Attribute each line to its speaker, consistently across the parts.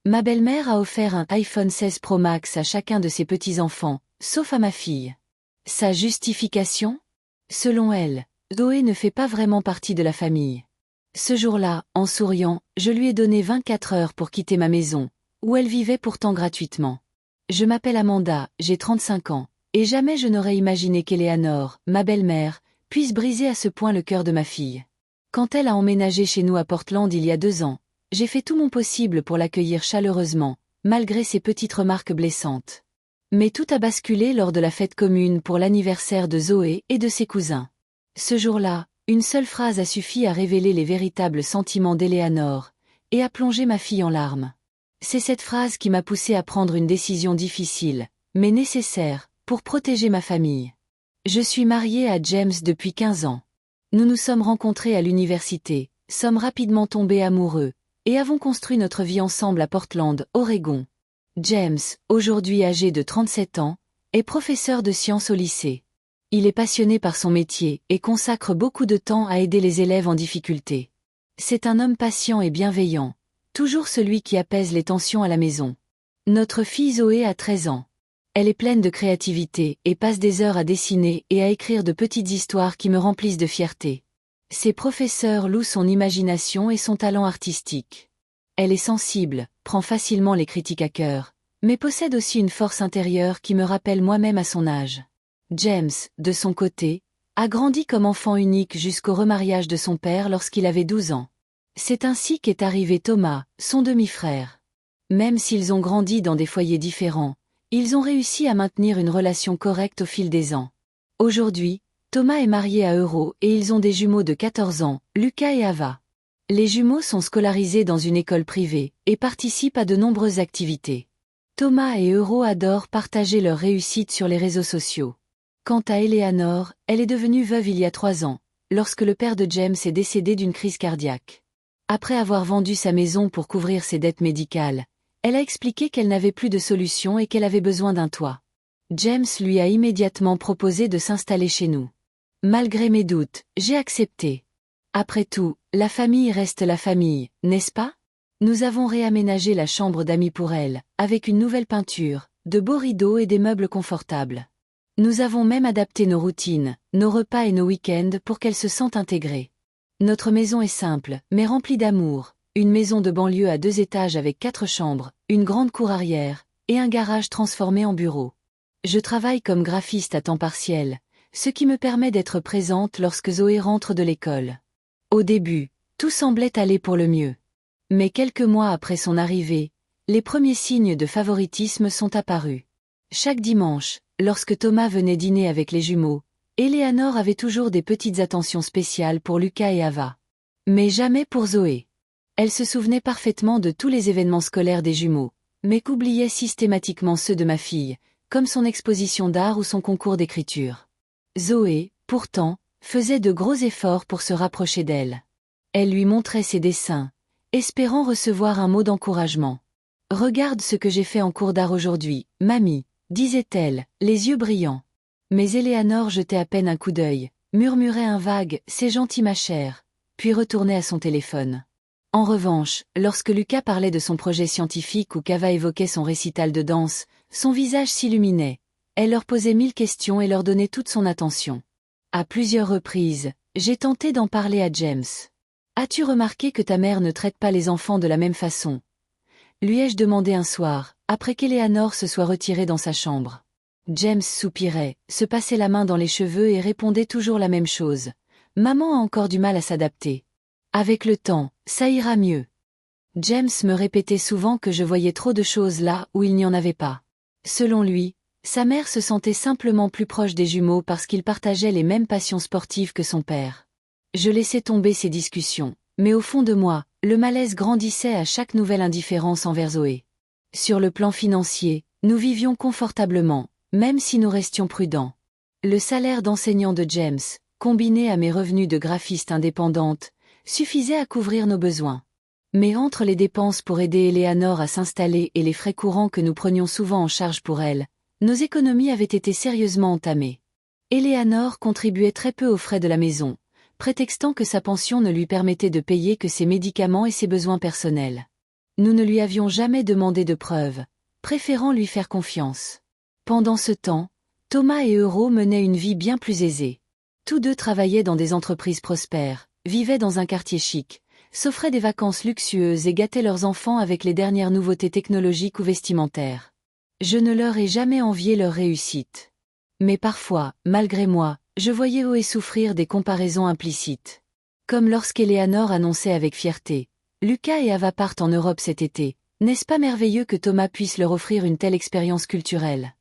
Speaker 1: Ma belle-mère a offert un iPhone 16 Pro Max à chacun de ses petits-enfants, sauf à ma fille. Sa justification? Selon elle, Zoé ne fait pas vraiment partie de la famille. Ce jour-là, en souriant, je lui ai donné 24 heures pour quitter ma maison, où elle vivait pourtant gratuitement. Je m'appelle Amanda, j'ai 35 ans, et jamais je n'aurais imaginé qu'Eleanor, ma belle-mère, puisse briser à ce point le cœur de ma fille. Quand elle a emménagé chez nous à Portland il y a 2 ans, j'ai fait tout mon possible pour l'accueillir chaleureusement, malgré ses petites remarques blessantes. Mais tout a basculé lors de la fête commune pour l'anniversaire de Zoé et de ses cousins. Ce jour-là, une seule phrase a suffi à révéler les véritables sentiments d'Eleanor, et à plonger ma fille en larmes. C'est cette phrase qui m'a poussée à prendre une décision difficile, mais nécessaire, pour protéger ma famille. Je suis mariée à James depuis 15 ans. Nous nous sommes rencontrés à l'université, sommes rapidement tombés amoureux, et avons construit notre vie ensemble à Portland, Oregon. James, aujourd'hui âgé de 37 ans, est professeur de sciences au lycée. Il est passionné par son métier et consacre beaucoup de temps à aider les élèves en difficulté. C'est un homme patient et bienveillant, toujours celui qui apaise les tensions à la maison. Notre fille Zoé a 13 ans. Elle est pleine de créativité et passe des heures à dessiner et à écrire de petites histoires qui me remplissent de fierté. Ses professeurs louent son imagination et son talent artistique. Elle est sensible, prend facilement les critiques à cœur, mais possède aussi une force intérieure qui me rappelle moi-même à son âge. James, de son côté, a grandi comme enfant unique jusqu'au remariage de son père lorsqu'il avait 12 ans. C'est ainsi qu'est arrivé Thomas, son demi-frère. Même s'ils ont grandi dans des foyers différents, ils ont réussi à maintenir une relation correcte au fil des ans. Aujourd'hui, Thomas est marié à Euro et ils ont des jumeaux de 14 ans, Lucas et Ava. Les jumeaux sont scolarisés dans une école privée et participent à de nombreuses activités. Thomas et Euro adorent partager leur réussite sur les réseaux sociaux. Quant à Eleanor, elle est devenue veuve il y a 3 ans, lorsque le père de James est décédé d'une crise cardiaque. Après avoir vendu sa maison pour couvrir ses dettes médicales, elle a expliqué qu'elle n'avait plus de solution et qu'elle avait besoin d'un toit. James lui a immédiatement proposé de s'installer chez nous. Malgré mes doutes, j'ai accepté. Après tout, la famille reste la famille, n'est-ce pas? Nous avons réaménagé la chambre d'amis pour elle, avec une nouvelle peinture, de beaux rideaux et des meubles confortables. Nous avons même adapté nos routines, nos repas et nos week-ends pour qu'elle se sente intégrée. Notre maison est simple, mais remplie d'amour, une maison de banlieue à 2 étages avec 4 chambres, une grande cour arrière, et un garage transformé en bureau. Je travaille comme graphiste à temps partiel, ce qui me permet d'être présente lorsque Zoé rentre de l'école. Au début, tout semblait aller pour le mieux. Mais quelques mois après son arrivée, les premiers signes de favoritisme sont apparus. Chaque dimanche, lorsque Thomas venait dîner avec les jumeaux, Eleanor avait toujours des petites attentions spéciales pour Lucas et Ava. Mais jamais pour Zoé. Elle se souvenait parfaitement de tous les événements scolaires des jumeaux, mais qu'oubliait systématiquement ceux de ma fille, comme son exposition d'art ou son concours d'écriture. Zoé, pourtant, faisait de gros efforts pour se rapprocher d'elle. Elle lui montrait ses dessins, espérant recevoir un mot d'encouragement. « Regarde ce que j'ai fait en cours d'art aujourd'hui, mamie », disait-elle, les yeux brillants. Mais Eleanor jetait à peine un coup d'œil, murmurait un vague « c'est gentil ma chère », puis retournait à son téléphone. En revanche, lorsque Lucas parlait de son projet scientifique ou qu'Ava évoquait son récital de danse, son visage s'illuminait. Elle leur posait 1000 questions et leur donnait toute son attention. À plusieurs reprises, j'ai tenté d'en parler à James. « As-tu remarqué que ta mère ne traite pas les enfants de la même façon ?» lui ai-je demandé un soir, après qu'Eleanor se soit retirée dans sa chambre. James soupirait, se passait la main dans les cheveux et répondait toujours la même chose. « Maman a encore du mal à s'adapter. Avec le temps, ça ira mieux. » James me répétait souvent que je voyais trop de choses là où il n'y en avait pas. Selon lui, sa mère se sentait simplement plus proche des jumeaux parce qu'ils partageaient les mêmes passions sportives que son père. Je laissais tomber ces discussions, mais au fond de moi, le malaise grandissait à chaque nouvelle indifférence envers Zoé. Sur le plan financier, nous vivions confortablement, même si nous restions prudents. Le salaire d'enseignant de James, combiné à mes revenus de graphiste indépendante, suffisait à couvrir nos besoins. Mais entre les dépenses pour aider Eleanor à s'installer et les frais courants que nous prenions souvent en charge pour elle, nos économies avaient été sérieusement entamées. Eleanor contribuait très peu aux frais de la maison, prétextant que sa pension ne lui permettait de payer que ses médicaments et ses besoins personnels. Nous ne lui avions jamais demandé de preuves, préférant lui faire confiance. Pendant ce temps, Thomas et Euro menaient une vie bien plus aisée. Tous deux travaillaient dans des entreprises prospères, vivaient dans un quartier chic, s'offraient des vacances luxueuses et gâtaient leurs enfants avec les dernières nouveautés technologiques ou vestimentaires. Je ne leur ai jamais envié leur réussite. Mais parfois, malgré moi, je voyais Zoé souffrir des comparaisons implicites. Comme lorsqu'Eleanor annonçait avec fierté « Lucas et Ava partent en Europe cet été, n'est-ce pas merveilleux que Thomas puisse leur offrir une telle expérience culturelle ?»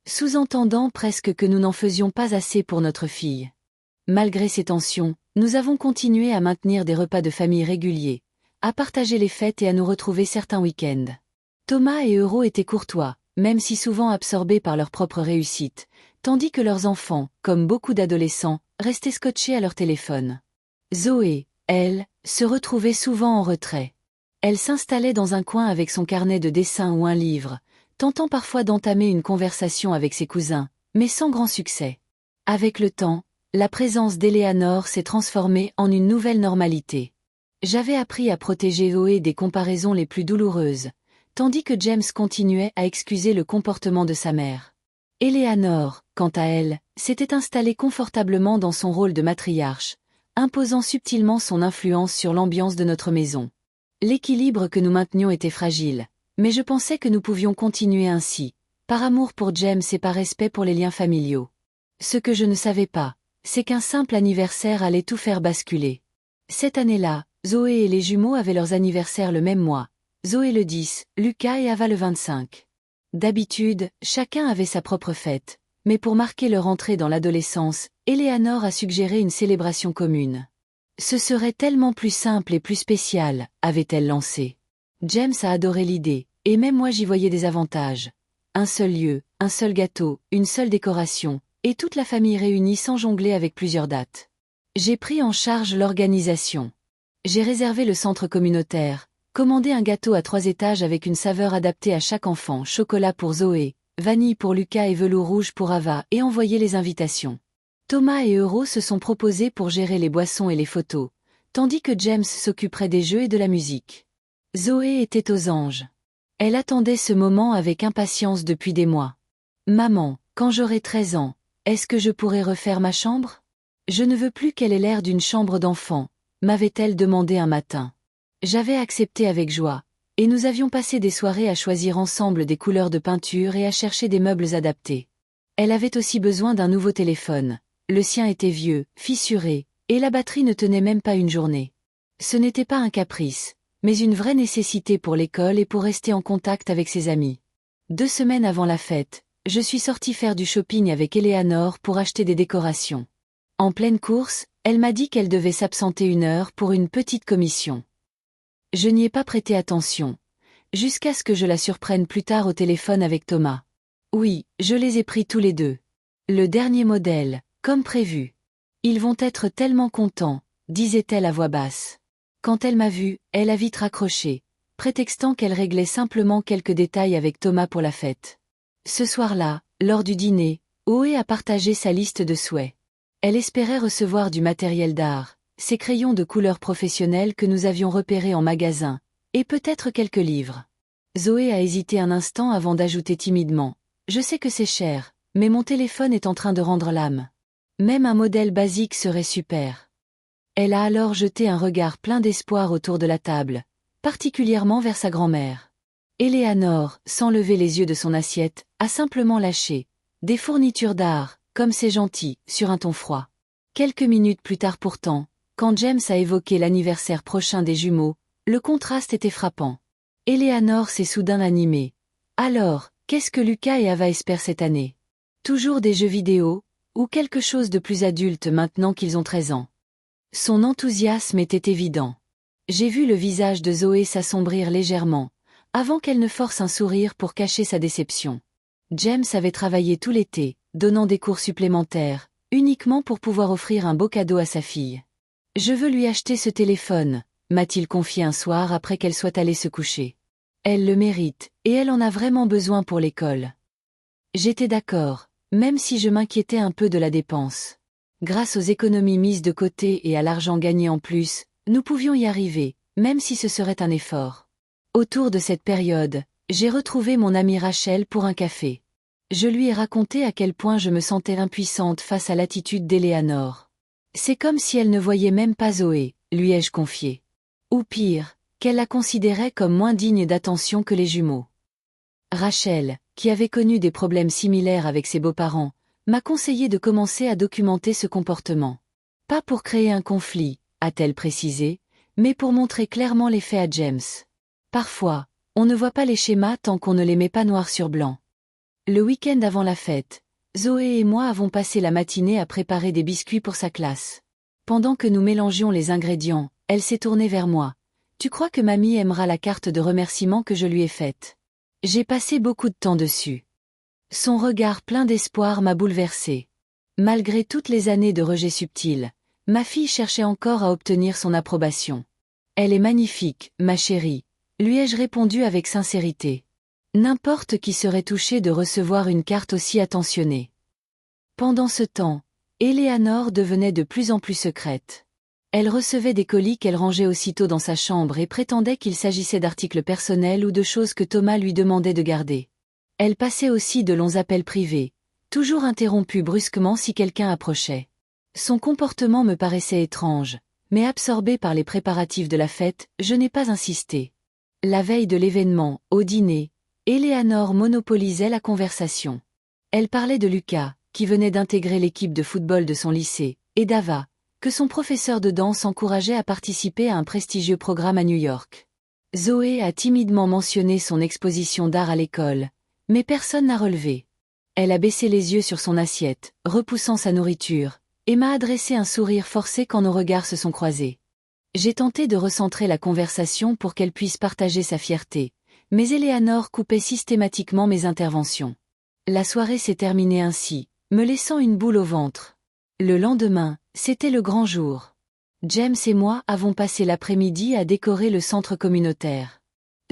Speaker 1: Sous-entendant presque que nous n'en faisions pas assez pour notre fille. Malgré ces tensions, nous avons continué à maintenir des repas de famille réguliers, à partager les fêtes et à nous retrouver certains week-ends. Thomas et Euro étaient courtois, même si souvent absorbés par leur propre réussite, tandis que leurs enfants, comme beaucoup d'adolescents, restaient scotchés à leur téléphone. Zoé, elle, se retrouvait souvent en retrait. Elle s'installait dans un coin avec son carnet de dessins ou un livre, tentant parfois d'entamer une conversation avec ses cousins, mais sans grand succès. Avec le temps, la présence d'Eleanor s'est transformée en une nouvelle normalité. J'avais appris à protéger Zoé des comparaisons les plus douloureuses, tandis que James continuait à excuser le comportement de sa mère. Eleanor, quant à elle, s'était installée confortablement dans son rôle de matriarche, imposant subtilement son influence sur l'ambiance de notre maison. L'équilibre que nous maintenions était fragile, mais je pensais que nous pouvions continuer ainsi, par amour pour James et par respect pour les liens familiaux. Ce que je ne savais pas, c'est qu'un simple anniversaire allait tout faire basculer. Cette année-là, Zoé et les jumeaux avaient leurs anniversaires le même mois, Zoé le 10, Lucas et Ava le 25. D'habitude, chacun avait sa propre fête, mais pour marquer leur entrée dans l'adolescence, Eleanor a suggéré une célébration commune. Ce serait tellement plus simple et plus spécial, avait-elle lancé. James a adoré l'idée, et même moi j'y voyais des avantages. Un seul lieu, un seul gâteau, une seule décoration, et toute la famille réunie sans jongler avec plusieurs dates. J'ai pris en charge l'organisation. J'ai réservé le centre communautaire, commandé un gâteau à 3 étages avec une saveur adaptée à chaque enfant, chocolat pour Zoé, vanille pour Lucas et velours rouge pour Ava, et envoyé les invitations. Thomas et Euro se sont proposés pour gérer les boissons et les photos, tandis que James s'occuperait des jeux et de la musique. Zoé était aux anges. Elle attendait ce moment avec impatience depuis des mois. « Maman, quand j'aurai 13 ans, est-ce que je pourrai refaire ma chambre ? Je ne veux plus qu'elle ait l'air d'une chambre d'enfant », m'avait-elle demandé un matin. J'avais accepté avec joie, et nous avions passé des soirées à choisir ensemble des couleurs de peinture et à chercher des meubles adaptés. Elle avait aussi besoin d'un nouveau téléphone. Le sien était vieux, fissuré, et la batterie ne tenait même pas une journée. Ce n'était pas un caprice, mais une vraie nécessité pour l'école et pour rester en contact avec ses amis. 2 semaines avant la fête, je suis sortie faire du shopping avec Eleanor pour acheter des décorations. En pleine course, elle m'a dit qu'elle devait s'absenter 1 heure pour une petite commission. Je n'y ai pas prêté attention, jusqu'à ce que je la surprenne plus tard au téléphone avec Thomas. Oui, je les ai pris tous les deux. Le dernier modèle, comme prévu. Ils vont être tellement contents, disait-elle à voix basse. Quand elle m'a vue, elle a vite raccroché, prétextant qu'elle réglait simplement quelques détails avec Thomas pour la fête. Ce soir-là, lors du dîner, Zoé a partagé sa liste de souhaits. Elle espérait recevoir du matériel d'art, ces crayons de couleur professionnels que nous avions repérés en magasin, et peut-être quelques livres. Zoé a hésité un instant avant d'ajouter timidement « Je sais que c'est cher, mais mon téléphone est en train de rendre l'âme. Même un modèle basique serait super. » Elle a alors jeté un regard plein d'espoir autour de la table, particulièrement vers sa grand-mère. Eleanor, sans lever les yeux de son assiette, a simplement lâché « Des fournitures d'art, comme c'est gentil », sur un ton froid. Quelques minutes plus tard pourtant, quand James a évoqué l'anniversaire prochain des jumeaux, le contraste était frappant. Eleanor s'est soudain animée. « Alors, qu'est-ce que Lucas et Ava espèrent cette année ? Toujours des jeux vidéo, ou quelque chose de plus adulte maintenant qu'ils ont 13 ans ?» Son enthousiasme était évident. J'ai vu le visage de Zoé s'assombrir légèrement, avant qu'elle ne force un sourire pour cacher sa déception. James avait travaillé tout l'été, donnant des cours supplémentaires, uniquement pour pouvoir offrir un beau cadeau à sa fille. « Je veux lui acheter ce téléphone », m'a-t-il confié un soir après qu'elle soit allée se coucher. Elle le mérite, et elle en a vraiment besoin pour l'école. J'étais d'accord, même si je m'inquiétais un peu de la dépense. Grâce aux économies mises de côté et à l'argent gagné en plus, nous pouvions y arriver, même si ce serait un effort. Autour de cette période, j'ai retrouvé mon amie Rachel pour un café. Je lui ai raconté à quel point je me sentais impuissante face à l'attitude d'Eleanor. C'est comme si elle ne voyait même pas Zoé, lui ai-je confié. Ou pire, qu'elle la considérait comme moins digne d'attention que les jumeaux. Rachel, qui avait connu des problèmes similaires avec ses beaux-parents, m'a conseillé de commencer à documenter ce comportement. Pas pour créer un conflit, a-t-elle précisé, mais pour montrer clairement les faits à James. Parfois, on ne voit pas les schémas tant qu'on ne les met pas noir sur blanc. Le week-end avant la fête, Zoé et moi avons passé la matinée à préparer des biscuits pour sa classe. Pendant que nous mélangions les ingrédients, elle s'est tournée vers moi. « Tu crois que mamie aimera la carte de remerciement que je lui ai faite ?» J'ai passé beaucoup de temps dessus. Son regard plein d'espoir m'a bouleversée. Malgré toutes les années de rejet subtil, ma fille cherchait encore à obtenir son approbation. « Elle est magnifique, ma chérie », lui ai-je répondu avec sincérité. N'importe qui serait touché de recevoir une carte aussi attentionnée. Pendant ce temps, Eleanor devenait de plus en plus secrète. Elle recevait des colis qu'elle rangeait aussitôt dans sa chambre et prétendait qu'il s'agissait d'articles personnels ou de choses que Thomas lui demandait de garder. Elle passait aussi de longs appels privés, toujours interrompus brusquement si quelqu'un approchait. Son comportement me paraissait étrange, mais absorbé par les préparatifs de la fête, je n'ai pas insisté. La veille de l'événement, au dîner, Eleanor monopolisait la conversation. Elle parlait de Lucas, qui venait d'intégrer l'équipe de football de son lycée, et d'Ava, que son professeur de danse encourageait à participer à un prestigieux programme à New York. Zoé a timidement mentionné son exposition d'art à l'école, mais personne n'a relevé. Elle a baissé les yeux sur son assiette, repoussant sa nourriture, et m'a adressé un sourire forcé quand nos regards se sont croisés. J'ai tenté de recentrer la conversation pour qu'elle puisse partager sa fierté, mais Eleanor coupait systématiquement mes interventions. La soirée s'est terminée ainsi, me laissant une boule au ventre. Le lendemain, c'était le grand jour. James et moi avons passé l'après-midi à décorer le centre communautaire.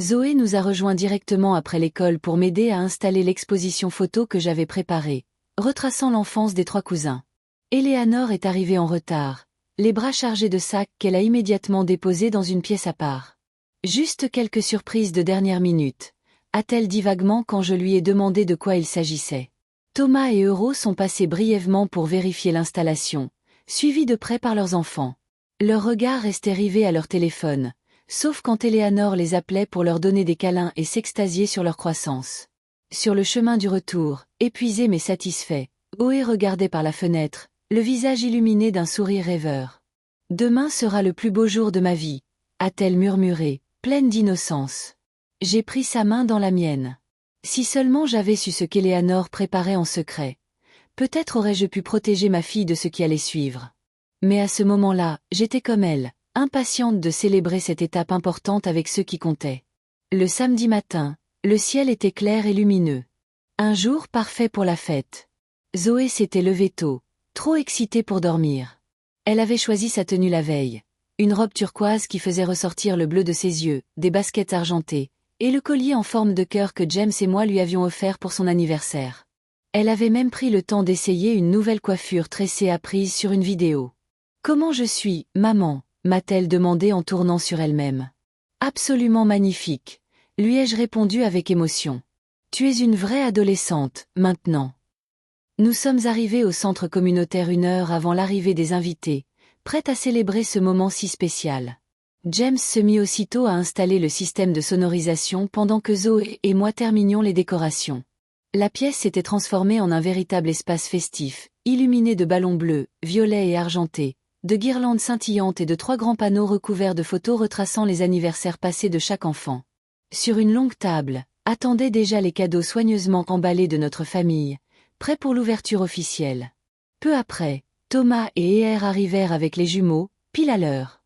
Speaker 1: Zoé nous a rejoints directement après l'école pour m'aider à installer l'exposition photo que j'avais préparée, retraçant l'enfance des trois cousins. Eleanor est arrivée en retard, les bras chargés de sacs qu'elle a immédiatement déposés dans une pièce à part. Juste quelques surprises de dernière minute, a-t-elle dit vaguement quand je lui ai demandé de quoi il s'agissait. Thomas et Euro sont passés brièvement pour vérifier l'installation, suivis de près par leurs enfants. Leurs regards restaient rivés à leur téléphone, sauf quand Eleanor les appelait pour leur donner des câlins et s'extasier sur leur croissance. Sur le chemin du retour, épuisé mais satisfait, Zoé regardait par la fenêtre, le visage illuminé d'un sourire rêveur. « Demain sera le plus beau jour de ma vie », a-t-elle murmuré, pleine d'innocence. J'ai pris sa main dans la mienne. Si seulement j'avais su ce qu'Eleanor préparait en secret, peut-être aurais-je pu protéger ma fille de ce qui allait suivre. Mais à ce moment-là, j'étais comme elle, impatiente de célébrer cette étape importante avec ceux qui comptaient. Le samedi matin, le ciel était clair et lumineux. Un jour parfait pour la fête. Zoé s'était levée tôt, trop excitée pour dormir. Elle avait choisi sa tenue la veille. Une robe turquoise qui faisait ressortir le bleu de ses yeux, des baskets argentées, et le collier en forme de cœur que James et moi lui avions offert pour son anniversaire. Elle avait même pris le temps d'essayer une nouvelle coiffure tressée apprise sur une vidéo. « Comment je suis, maman ?» m'a-t-elle demandé en tournant sur elle-même. « Absolument magnifique », lui ai-je répondu avec émotion. « Tu es une vraie adolescente, maintenant. » Nous sommes arrivés au centre communautaire 1 heure avant l'arrivée des invités, prête à célébrer ce moment si spécial. James se mit aussitôt à installer le système de sonorisation pendant que Zoé et moi terminions les décorations. La pièce s'était transformée en un véritable espace festif, illuminé de ballons bleus, violets et argentés, de guirlandes scintillantes et de 3 grands panneaux recouverts de photos retraçant les anniversaires passés de chaque enfant. Sur une longue table, attendaient déjà les cadeaux soigneusement emballés de notre famille, prêts pour l'ouverture officielle. Peu après, Thomas et Er arrivèrent avec les jumeaux, pile à l'heure.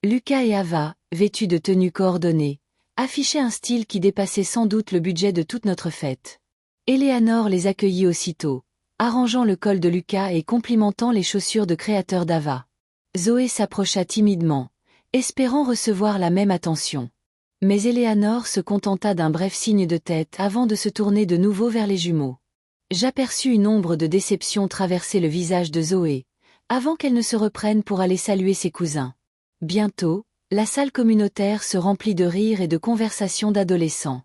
Speaker 1: Lucas et Ava, vêtus de tenues coordonnées, affichaient un style qui dépassait sans doute le budget de toute notre fête. Eleanor les accueillit aussitôt, arrangeant le col de Lucas et complimentant les chaussures de créateur d'Ava. Zoé s'approcha timidement, espérant recevoir la même attention. Mais Eleanor se contenta d'un bref signe de tête avant de se tourner de nouveau vers les jumeaux. J'aperçus une ombre de déception traverser le visage de Zoé, avant qu'elle ne se reprenne pour aller saluer ses cousins. Bientôt, la salle communautaire se remplit de rires et de conversations d'adolescents.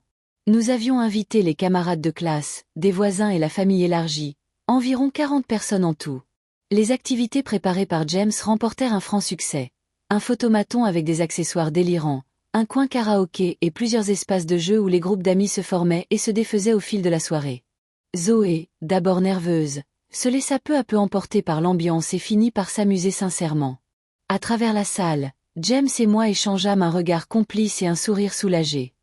Speaker 1: Nous avions invité les camarades de classe, des voisins et la famille élargie, environ 40 personnes en tout. Les activités préparées par James remportèrent un franc succès. Un photomaton avec des accessoires délirants, un coin karaoké et plusieurs espaces de jeu où les groupes d'amis se formaient et se défaisaient au fil de la soirée. Zoé, d'abord nerveuse, se laissa peu à peu emporter par l'ambiance et finit par s'amuser sincèrement. À travers la salle, James et moi échangeâmes un regard complice et un sourire soulagé.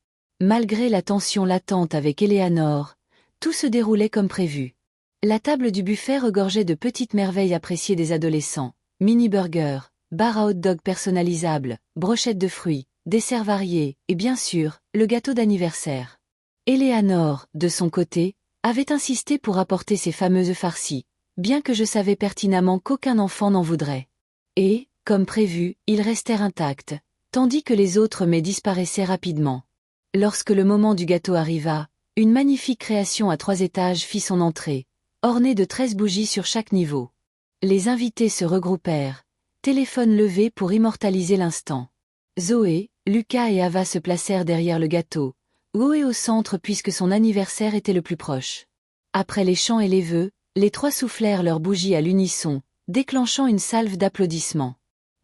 Speaker 1: Malgré la tension latente avec Eleanor, tout se déroulait comme prévu. La table du buffet regorgeait de petites merveilles appréciées des adolescents, mini-burgers, bar à hot dog personnalisables, brochettes de fruits, desserts variés, et bien sûr, le gâteau d'anniversaire. Eleanor, de son côté, avait insisté pour apporter ses fameuses farcies, bien que je savais pertinemment qu'aucun enfant n'en voudrait. Et, comme prévu, ils restèrent intacts, tandis que les autres mets disparaissaient rapidement. Lorsque le moment du gâteau arriva, une magnifique création à 3 étages fit son entrée, ornée de 13 bougies sur chaque niveau. Les invités se regroupèrent, téléphone levé pour immortaliser l'instant. Zoé, Lucas et Ava se placèrent derrière le gâteau, Zoé au centre puisque son anniversaire était le plus proche. Après les chants et les vœux, les 3 soufflèrent leurs bougies à l'unisson, déclenchant une salve d'applaudissements.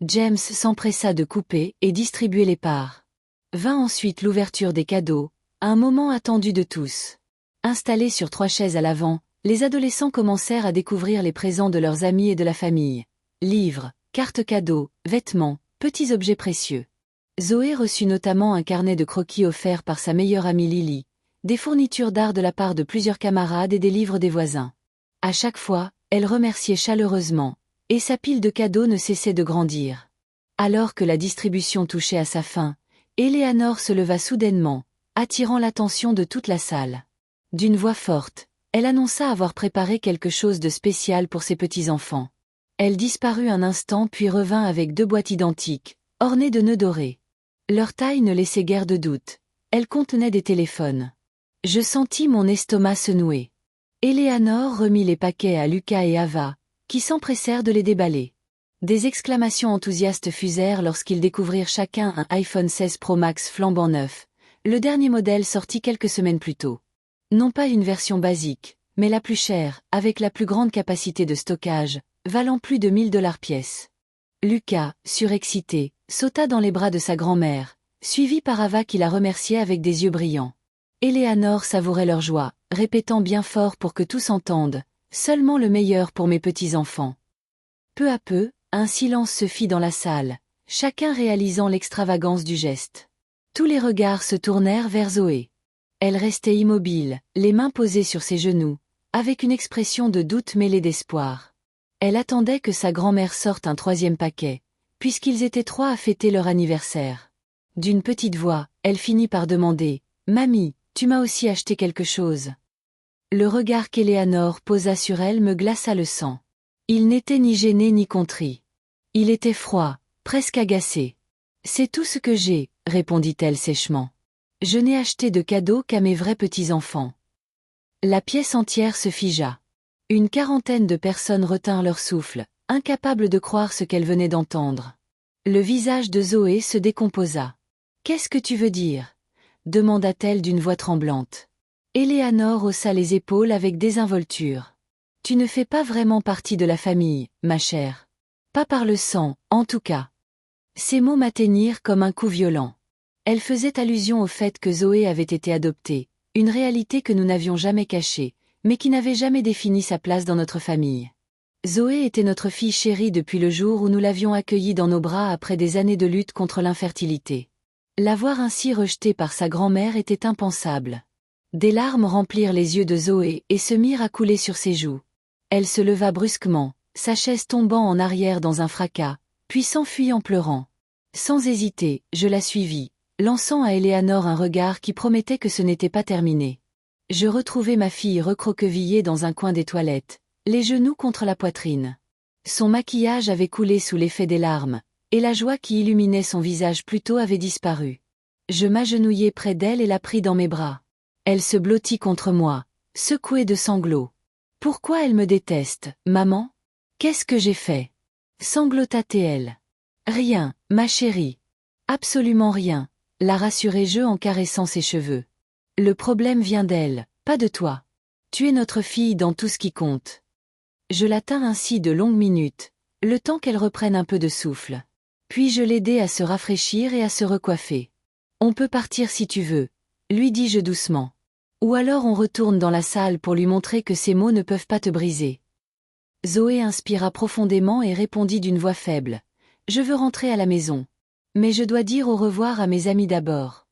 Speaker 1: James s'empressa de couper et distribuer les parts. Vint ensuite l'ouverture des cadeaux, un moment attendu de tous. Installés sur 3 chaises à l'avant, les adolescents commencèrent à découvrir les présents de leurs amis et de la famille. Livres, cartes cadeaux, vêtements, petits objets précieux. Zoé reçut notamment un carnet de croquis offert par sa meilleure amie Lily, des fournitures d'art de la part de plusieurs camarades et des livres des voisins. À chaque fois, elle remerciait chaleureusement, et sa pile de cadeaux ne cessait de grandir. Alors que la distribution touchait à sa fin, Eleanor se leva soudainement, attirant l'attention de toute la salle. D'une voix forte, elle annonça avoir préparé quelque chose de spécial pour ses petits-enfants. Elle disparut un instant puis revint avec 2 boîtes identiques, ornées de nœuds dorés. Leur taille ne laissait guère de doute. Elles contenaient des téléphones. Je sentis mon estomac se nouer. Eleanor remit les paquets à Lucas et Ava, qui s'empressèrent de les déballer. Des exclamations enthousiastes fusèrent lorsqu'ils découvrirent chacun un iPhone 16 Pro Max flambant neuf, le dernier modèle sorti quelques semaines plus tôt. Non pas une version basique, mais la plus chère, avec la plus grande capacité de stockage, valant plus de 1000 $ pièce. Lucas, surexcité, sauta dans les bras de sa grand-mère, suivi par Ava qui la remerciait avec des yeux brillants. Eleanor savourait leur joie, répétant bien fort pour que tous entendent, seulement le meilleur pour mes petits-enfants. Peu à peu, un silence se fit dans la salle, chacun réalisant l'extravagance du geste. Tous les regards se tournèrent vers Zoé. Elle restait immobile, les mains posées sur ses genoux, avec une expression de doute mêlée d'espoir. Elle attendait que sa grand-mère sorte un 3e paquet, puisqu'ils étaient 3 à fêter leur anniversaire. D'une petite voix, elle finit par demander « Mamie, tu m'as aussi acheté quelque chose ?» Le regard qu'Eleanor posa sur elle me glaça le sang. Il n'était ni gêné ni contrit. Il était froid, presque agacé. « C'est tout ce que j'ai, » répondit-elle sèchement. « Je n'ai acheté de cadeaux qu'à mes vrais petits-enfants. » La pièce entière se figea. Une 40aine de personnes retinrent leur souffle, incapables de croire ce qu'elles venaient d'entendre. Le visage de Zoé se décomposa. « Qu'est-ce que tu veux dire ?» demanda-t-elle d'une voix tremblante. Eleanor haussa les épaules avec désinvolture. « Tu ne fais pas vraiment partie de la famille, ma chère. Pas par le sang, en tout cas. » Ces mots m'atteignirent comme un coup violent. Elle faisait allusion au fait que Zoé avait été adoptée, une réalité que nous n'avions jamais cachée, mais qui n'avait jamais défini sa place dans notre famille. Zoé était notre fille chérie depuis le jour où nous l'avions accueillie dans nos bras après des années de lutte contre l'infertilité. La voir ainsi rejetée par sa grand-mère était impensable. Des larmes remplirent les yeux de Zoé et se mirent à couler sur ses joues. Elle se leva brusquement, sa chaise tombant en arrière dans un fracas, puis s'enfuit en pleurant. Sans hésiter, je la suivis, lançant à Eleanor un regard qui promettait que ce n'était pas terminé. Je retrouvai ma fille recroquevillée dans un coin des toilettes, les genoux contre la poitrine. Son maquillage avait coulé sous l'effet des larmes, et la joie qui illuminait son visage plus tôt avait disparu. Je m'agenouillai près d'elle et la pris dans mes bras. Elle se blottit contre moi, secouée de sanglots. « Pourquoi elle me déteste, maman ? Qu'est-ce que j'ai fait ?» sanglota-t-elle. « Rien, ma chérie. » Absolument rien, l'a rassuré Je en caressant ses cheveux. Le problème vient d'elle, pas de toi. Tu es notre fille dans tout ce qui compte. Je la tins ainsi de longues minutes, le temps qu'elle reprenne un peu de souffle. Puis je l'aidai à se rafraîchir et à se recoiffer. On peut partir si tu veux, lui dis-je doucement. Ou alors on retourne dans la salle pour lui montrer que ces mots ne peuvent pas te briser. Zoé inspira profondément et répondit d'une voix faible. Je veux rentrer à la maison. Mais je dois dire au revoir à mes amis d'abord.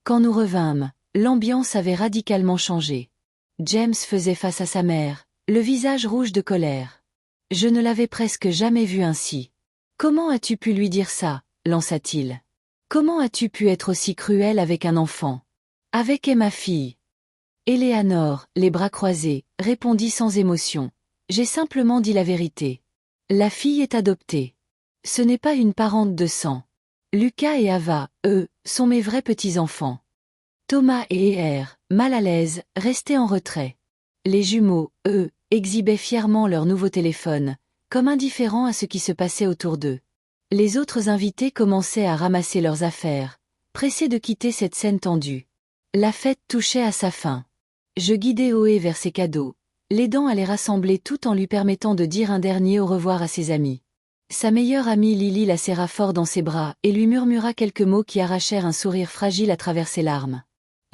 Speaker 1: Quand nous revînmes, l'ambiance avait radicalement changé. James faisait face à sa mère, le visage rouge de colère. Je ne l'avais presque jamais vu ainsi. Comment as-tu pu lui dire ça, lança-t-il. Comment as-tu pu être aussi cruel avec un enfant? Avec ma fille. Éléanore, les bras croisés, répondit sans émotion. J'ai simplement dit la vérité. La fille est adoptée. Ce n'est pas une parente de sang. Lucas et Ava, eux, sont mes vrais petits-enfants. Thomas et Er, mal à l'aise, restaient en retrait. Les jumeaux, eux, exhibaient fièrement leur nouveau téléphone, comme indifférents à ce qui se passait autour d'eux. Les autres invités commençaient à ramasser leurs affaires, pressés de quitter cette scène tendue. La fête touchait à sa fin. Je guidai Oé vers ses cadeaux, l'aidant à les rassembler tout en lui permettant de dire un dernier au revoir à ses amis. Sa meilleure amie Lily la serra fort dans ses bras et lui murmura quelques mots qui arrachèrent un sourire fragile à travers ses larmes.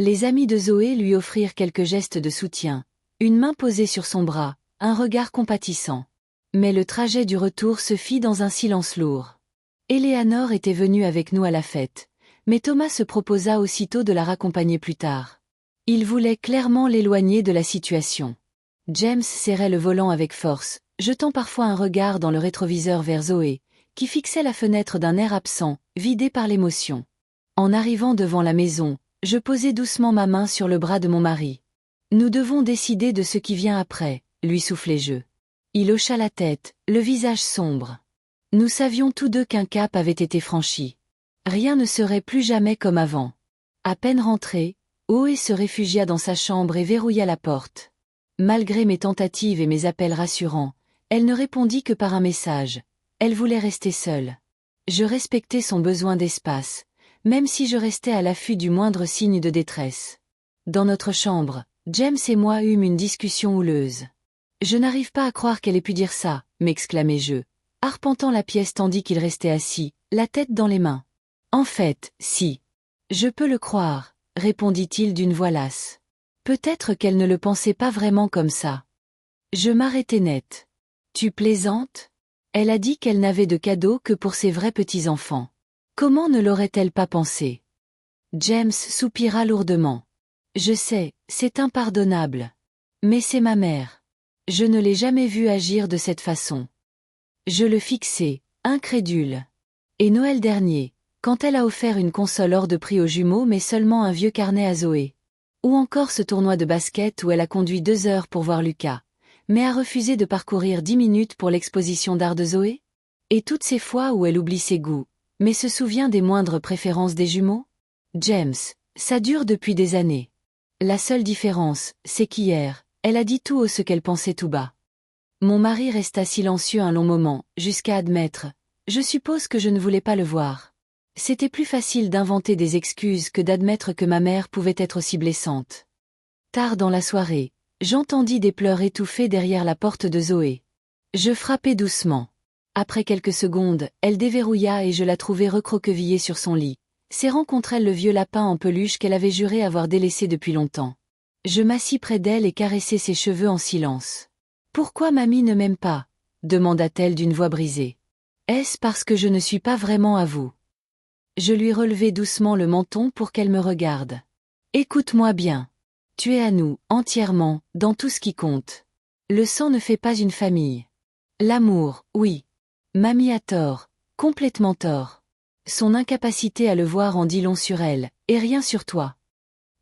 Speaker 1: Les amis de Zoé lui offrirent quelques gestes de soutien, une main posée sur son bras, un regard compatissant. Mais le trajet du retour se fit dans un silence lourd. Éléanore était venue avec nous à la fête, mais Thomas se proposa aussitôt de la raccompagner plus tard. Il voulait clairement l'éloigner de la situation. James serrait le volant avec force, jetant parfois un regard dans le rétroviseur vers Zoé, qui fixait la fenêtre d'un air absent, vidé par l'émotion. En arrivant devant la maison, je posai doucement ma main sur le bras de mon mari. Nous devons décider de ce qui vient après, lui soufflai-je. Il hocha la tête, le visage sombre. Nous savions tous deux qu'un cap avait été franchi. Rien ne serait plus jamais comme avant. À peine rentré, Oé se réfugia dans sa chambre et verrouilla la porte. Malgré mes tentatives et mes appels rassurants, elle ne répondit que par un message. Elle voulait rester seule. Je respectais son besoin d'espace, même si je restais à l'affût du moindre signe de détresse. Dans notre chambre, James et moi eûmes une discussion houleuse. Je n'arrive pas à croire qu'elle ait pu dire ça, m'exclamai-je, arpentant la pièce tandis qu'il restait assis, la tête dans les mains. En fait, si. Je peux le croire, répondit-il d'une voix lasse. Peut-être qu'elle ne le pensait pas vraiment comme ça. Je m'arrêtai net. Tu plaisantes? Elle a dit qu'elle n'avait de cadeau que pour ses vrais petits-enfants. Comment ne l'aurait-elle pas pensé? James soupira lourdement. Je sais, c'est impardonnable. Mais c'est ma mère. Je ne l'ai jamais vue agir de cette façon. Je le fixai, incrédule. Et Noël dernier, quand elle a offert une console hors de prix aux jumeaux mais seulement un vieux carnet à Zoé. Ou encore ce tournoi de basket où elle a conduit 2 heures pour voir Lucas, mais a refusé de parcourir 10 minutes pour l'exposition d'art de Zoé? Et toutes ces fois où elle oublie ses goûts, mais se souvient des moindres préférences des jumeaux? James, ça dure depuis des années. La seule différence, c'est qu'hier, elle a dit tout haut ce qu'elle pensait tout bas. Mon mari resta silencieux un long moment, jusqu'à admettre. Je suppose que je ne voulais pas le voir. C'était plus facile d'inventer des excuses que d'admettre que ma mère pouvait être aussi blessante. Tard dans la soirée, j'entendis des pleurs étouffés derrière la porte de Zoé. Je frappai doucement. Après quelques secondes, elle déverrouilla et je la trouvai recroquevillée sur son lit, serrant contre elle le vieux lapin en peluche qu'elle avait juré avoir délaissé depuis longtemps. Je m'assis près d'elle et caressai ses cheveux en silence. « Pourquoi mamie ne m'aime pas ?» demanda-t-elle d'une voix brisée. « Est-ce parce que je ne suis pas vraiment à vous ?» Je lui relevai doucement le menton pour qu'elle me regarde. « Écoute-moi bien. Tu es à nous, entièrement, dans tout ce qui compte. Le sang ne fait pas une famille. L'amour, oui. Mamie a tort, complètement tort. Son incapacité à le voir en dit long sur elle, et rien sur toi. »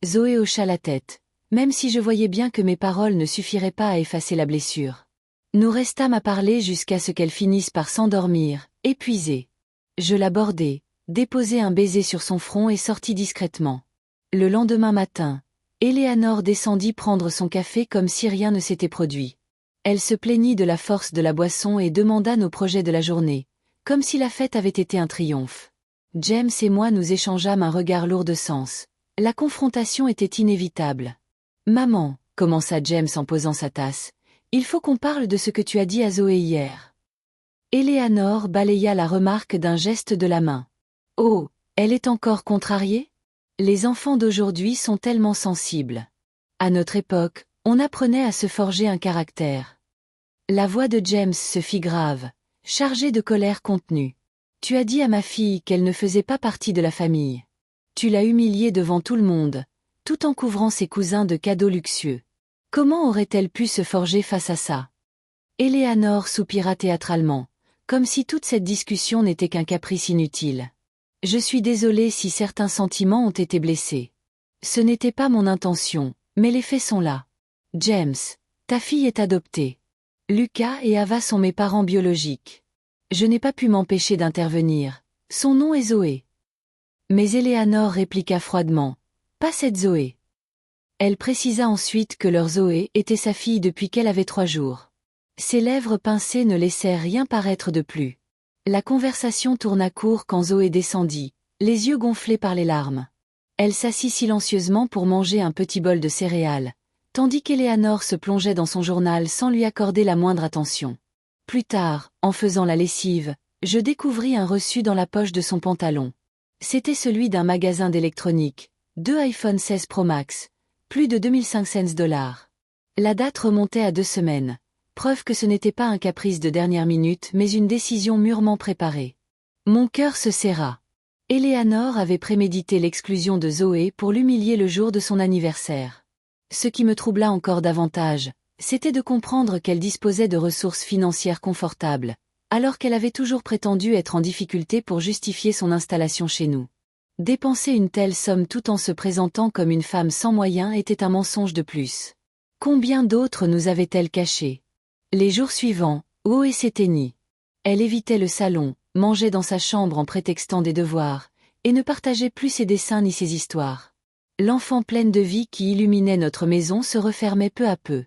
Speaker 1: Zoé hocha la tête, même si je voyais bien que mes paroles ne suffiraient pas à effacer la blessure. Nous restâmes à parler jusqu'à ce qu'elle finisse par s'endormir, épuisée. Je l'abordai, déposai un baiser sur son front et sortis discrètement. Le lendemain matin, Éléanore descendit prendre son café comme si rien ne s'était produit. Elle se plaignit de la force de la boisson et demanda nos projets de la journée, comme si la fête avait été un triomphe. James et moi nous échangeâmes un regard lourd de sens. La confrontation était inévitable. Maman, commença James en posant sa tasse, il faut qu'on parle de ce que tu as dit à Zoé hier. Eleanor balaya la remarque d'un geste de la main. Oh, elle est encore contrariée? Les enfants d'aujourd'hui sont tellement sensibles. À notre époque, on apprenait à se forger un caractère. La voix de James se fit grave, chargée de colère contenue. Tu as dit à ma fille qu'elle ne faisait pas partie de la famille. Tu l'as humiliée devant tout le monde, tout en couvrant ses cousins de cadeaux luxueux. Comment aurait-elle pu se forger face à ça? Eleanor soupira théâtralement, comme si toute cette discussion n'était qu'un caprice inutile. Je suis désolée si certains sentiments ont été blessés. Ce n'était pas mon intention, mais les faits sont là. James, ta fille est adoptée. Lucas et Ava sont mes parents biologiques. Je n'ai pas pu m'empêcher d'intervenir. Son nom est Zoé. Mais Eleanor répliqua froidement. Pas cette Zoé. Elle précisa ensuite que leur Zoé était sa fille depuis qu'elle avait 3 jours. Ses lèvres pincées ne laissèrent rien paraître de plus. La conversation tourna court quand Zoé descendit, les yeux gonflés par les larmes. Elle s'assit silencieusement pour manger un petit bol de céréales, tandis qu'Eleanor se plongeait dans son journal sans lui accorder la moindre attention. Plus tard, en faisant la lessive, je découvris un reçu dans la poche de son pantalon. C'était celui d'un magasin d'électronique, 2 iPhone 16 Pro Max, plus de 2500 $. La date remontait à 2 semaines, preuve que ce n'était pas un caprice de dernière minute mais une décision mûrement préparée. Mon cœur se serra. Eleanor avait prémédité l'exclusion de Zoé pour l'humilier le jour de son anniversaire. Ce qui me troubla encore davantage, c'était de comprendre qu'elle disposait de ressources financières confortables, alors qu'elle avait toujours prétendu être en difficulté pour justifier son installation chez nous. Dépenser une telle somme tout en se présentant comme une femme sans moyens était un mensonge de plus. Combien d'autres nous avait-elle cachés? Les jours suivants, Zoé s'éteignit. Elle évitait le salon, mangeait dans sa chambre en prétextant des devoirs, et ne partageait plus ses dessins ni ses histoires. L'enfant pleine de vie qui illuminait notre maison se refermait peu à peu.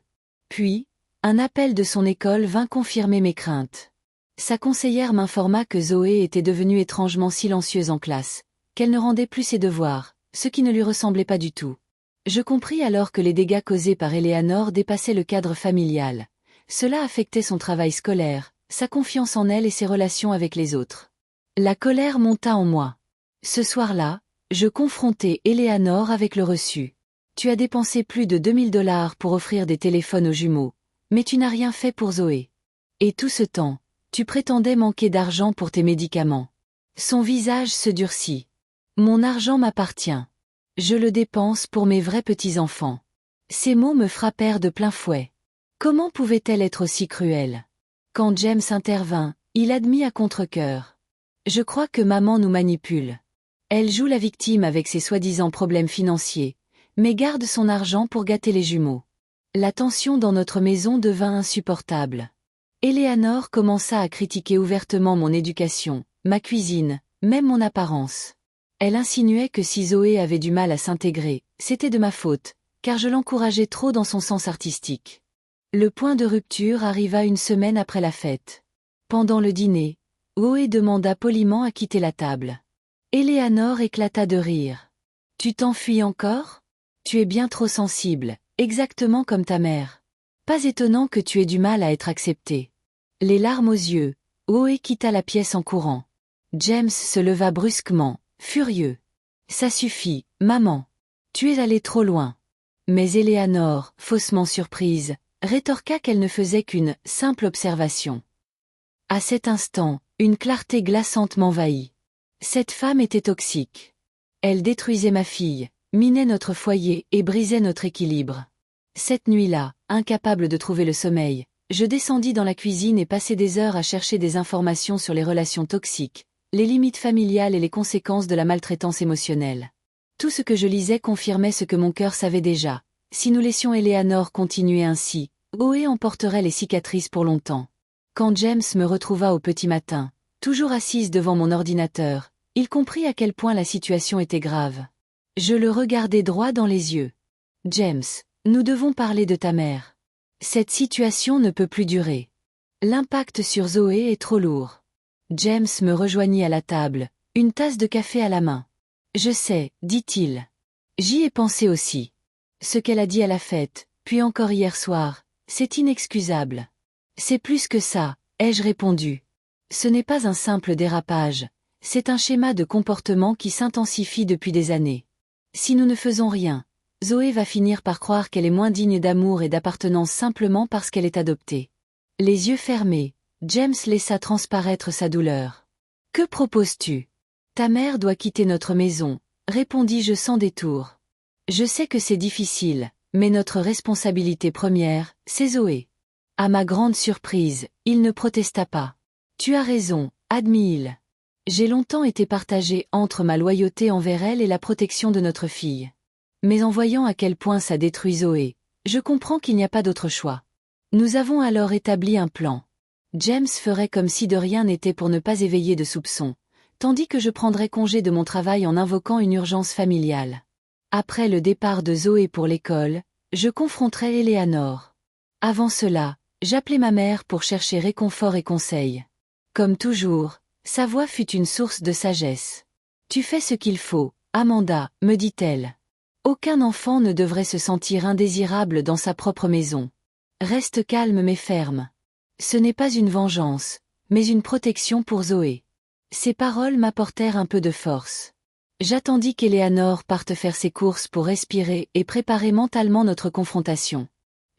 Speaker 1: Puis, un appel de son école vint confirmer mes craintes. Sa conseillère m'informa que Zoé était devenue étrangement silencieuse en classe, qu'elle ne rendait plus ses devoirs, ce qui ne lui ressemblait pas du tout. Je compris alors que les dégâts causés par Eleanor dépassaient le cadre familial. Cela affectait son travail scolaire, sa confiance en elle et ses relations avec les autres. La colère monta en moi. Ce soir-là, je confrontai Eleanor avec le reçu. Tu as dépensé plus de 2000 $ pour offrir des téléphones aux jumeaux, mais tu n'as rien fait pour Zoé. Et tout ce temps, tu prétendais manquer d'argent pour tes médicaments. Son visage se durcit. Mon argent m'appartient. Je le dépense pour mes vrais petits-enfants. Ces mots me frappèrent de plein fouet. Comment pouvait-elle être aussi cruelle? Quand James intervint, il admit à contre-cœur. Je crois que maman nous manipule. Elle joue la victime avec ses soi-disant problèmes financiers, mais garde son argent pour gâter les jumeaux. La tension dans notre maison devint insupportable. Eleanor commença à critiquer ouvertement mon éducation, ma cuisine, même mon apparence. Elle insinuait que si Zoé avait du mal à s'intégrer, c'était de ma faute, car je l'encourageais trop dans son sens artistique. Le point de rupture arriva 1 semaine après la fête. Pendant le dîner, Zoé demanda poliment à quitter la table. Eleanor éclata de rire. « Tu t'enfuis encore? Tu es bien trop sensible, exactement comme ta mère. Pas étonnant que tu aies du mal à être acceptée. » Les larmes aux yeux, Zoé quitta la pièce en courant. James se leva brusquement, furieux. « Ça suffit, maman. Tu es allée trop loin. » Mais Eleanor, faussement surprise, rétorqua qu'elle ne faisait qu'une simple observation. À cet instant, une clarté glaçante m'envahit. Cette femme était toxique. Elle détruisait ma fille, minait notre foyer et brisait notre équilibre. Cette nuit-là, incapable de trouver le sommeil, je descendis dans la cuisine et passai des heures à chercher des informations sur les relations toxiques, les limites familiales et les conséquences de la maltraitance émotionnelle. Tout ce que je lisais confirmait ce que mon cœur savait déjà. Si nous laissions Eleanor continuer ainsi, Zoé emporterait les cicatrices pour longtemps. Quand James me retrouva au petit matin, toujours assise devant mon ordinateur, il comprit à quel point la situation était grave. Je le regardai droit dans les yeux. « James, nous devons parler de ta mère. Cette situation ne peut plus durer. L'impact sur Zoé est trop lourd. » James me rejoignit à la table, Une tasse de café à la main. Je sais, dit-il. J'y ai pensé aussi. Ce qu'elle a dit à la fête, puis encore hier soir, c'est inexcusable. C'est plus que ça, ai-je répondu. Ce n'est pas un simple dérapage, c'est un schéma de comportement qui s'intensifie depuis des années. Si nous ne faisons rien, Zoé va finir par croire qu'elle est moins digne d'amour et d'appartenance simplement parce qu'elle est adoptée. Les yeux fermés, James laissa transparaître sa douleur. Que proposes-tu? Ta mère doit quitter notre maison, répondis-je sans détour. Je sais que c'est difficile, mais notre responsabilité première, c'est Zoé. À ma grande surprise, il ne protesta pas. Tu as raison, admit-il. J'ai longtemps été partagé entre ma loyauté envers elle et la protection de notre fille. Mais en voyant à quel point ça détruit Zoé, je comprends qu'il n'y a pas d'autre choix. Nous avons alors établi un plan. James ferait comme si de rien n'était pour ne pas éveiller de soupçons, tandis que je prendrais congé de mon travail en invoquant une urgence familiale. Après le départ de Zoé pour l'école, je confronterai Eleanor. Avant cela, j'appelai ma mère pour chercher réconfort et conseil. Comme toujours, sa voix fut une source de sagesse. Tu fais ce qu'il faut, Amanda, me dit-elle. Aucun enfant ne devrait se sentir indésirable dans sa propre maison. Reste calme mais ferme. Ce n'est pas une vengeance, mais une protection pour Zoé. Ces paroles m'apportèrent un peu de force. J'attendis qu'Eleanor parte faire ses courses pour respirer et préparer mentalement notre confrontation.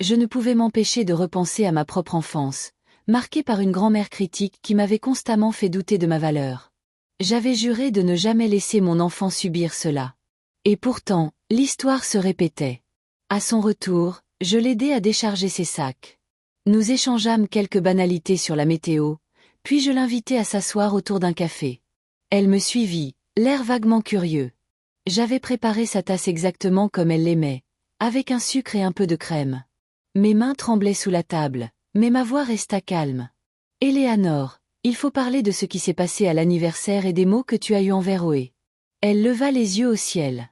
Speaker 1: Je ne pouvais m'empêcher de repenser à ma propre enfance, marquée par une grand-mère critique qui m'avait constamment fait douter de ma valeur. J'avais juré de ne jamais laisser mon enfant subir cela. Et pourtant, l'histoire se répétait. À son retour, je l'aidai à décharger ses sacs. Nous échangeâmes quelques banalités sur la météo, puis je l'invitai à s'asseoir autour d'un café. Elle me suivit, l'air vaguement curieux. J'avais préparé sa tasse exactement comme elle l'aimait, avec un sucre et un peu de crème. Mes mains tremblaient sous la table, mais ma voix resta calme. Eleanor, il faut parler de ce qui s'est passé à l'anniversaire et des mots que tu as eus envers Zoé. Elle leva les yeux au ciel.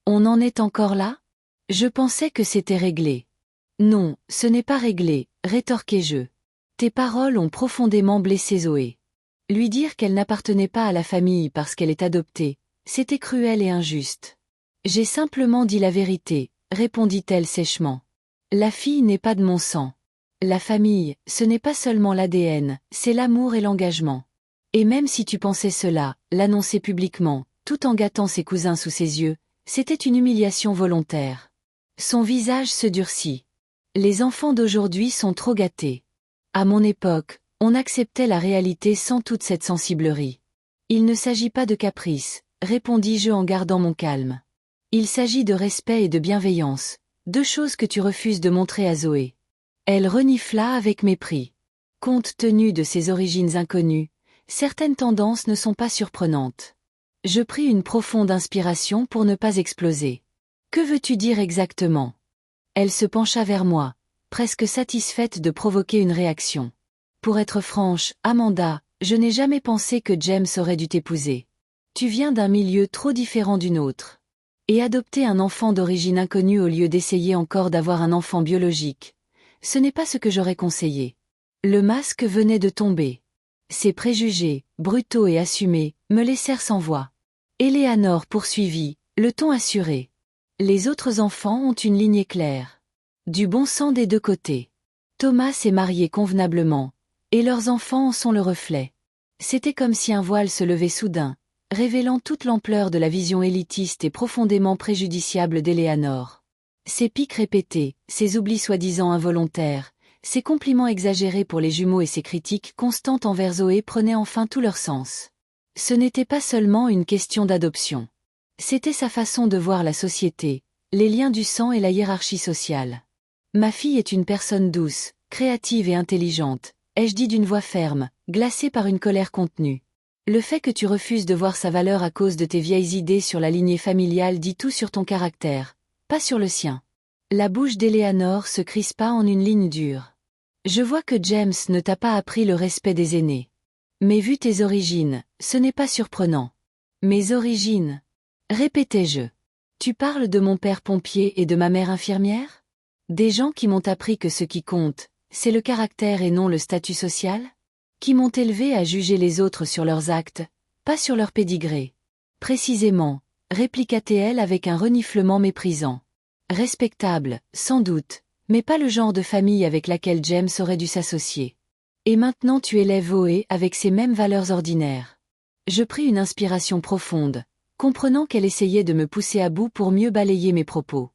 Speaker 1: On en est encore là? Je pensais que c'était réglé. Non, ce n'est pas réglé, rétorquai-je. Tes paroles ont profondément blessé Zoé. Lui dire qu'elle n'appartenait pas à la famille parce qu'elle est adoptée, c'était cruel et injuste. J'ai simplement dit la vérité, répondit-elle sèchement. La fille n'est pas de mon sang. La famille, ce n'est pas seulement l'ADN, c'est l'amour et l'engagement. Et même si tu pensais cela, l'annoncer publiquement, tout en gâtant ses cousins sous ses yeux, c'était une humiliation volontaire. Son visage se durcit. Les enfants d'aujourd'hui sont trop gâtés. À mon époque, on acceptait la réalité sans toute cette sensiblerie. Il ne s'agit pas de caprice, répondis-je en gardant mon calme. Il s'agit de respect et de bienveillance, deux choses que tu refuses de montrer à Zoé. Elle renifla avec mépris. Compte tenu de ses origines inconnues, certaines tendances ne sont pas surprenantes. Je pris une profonde inspiration pour ne pas exploser. Que veux-tu dire exactement? Elle se pencha vers moi, presque satisfaite de provoquer une réaction. Pour être franche, Amanda, je n'ai jamais pensé que James aurait dû t'épouser. Tu viens d'un milieu trop différent du nôtre. Et adopter un enfant d'origine inconnue au lieu d'essayer encore d'avoir un enfant biologique, ce n'est pas ce que j'aurais conseillé. Le masque venait de tomber. Ces préjugés, brutaux et assumés, me laissèrent sans voix. Eleanor poursuivit, le ton assuré. Les autres enfants ont une lignée claire. Du bon sang des deux côtés. Thomas s'est marié convenablement, et leurs enfants en sont le reflet. C'était comme si un voile se levait soudain, révélant toute l'ampleur de la vision élitiste et profondément préjudiciable d'Eleanor. Ses piques répétées, ses oublis soi-disant involontaires, ses compliments exagérés pour les jumeaux et ses critiques constantes envers Zoé prenaient enfin tout leur sens. Ce n'était pas seulement une question d'adoption. C'était sa façon de voir la société, les liens du sang et la hiérarchie sociale. Ma fille est une personne douce, créative et intelligente, ai-je dit d'une voix ferme, glacée par une colère contenue. Le fait que tu refuses de voir sa valeur à cause de tes vieilles idées sur la lignée familiale dit tout sur ton caractère, pas sur le sien. La bouche d'Eleanor se crispa en une ligne dure. Je vois que James ne t'a pas appris le respect des aînés. Mais vu tes origines, ce n'est pas surprenant. Mes origines, répétai-je. Tu parles de mon père pompier et de ma mère infirmière? Des gens qui m'ont appris que ce qui compte, c'est le caractère et non le statut social? Qui m'ont élevé à juger les autres sur leurs actes, pas sur leur pédigré. Précisément, répliqua-t-elle avec un reniflement méprisant. Respectable, sans doute, mais pas le genre de famille avec laquelle James aurait dû s'associer. Et maintenant tu élèves Zoé avec ces mêmes valeurs ordinaires. Je pris une inspiration profonde, comprenant qu'elle essayait de me pousser à bout pour mieux balayer mes propos.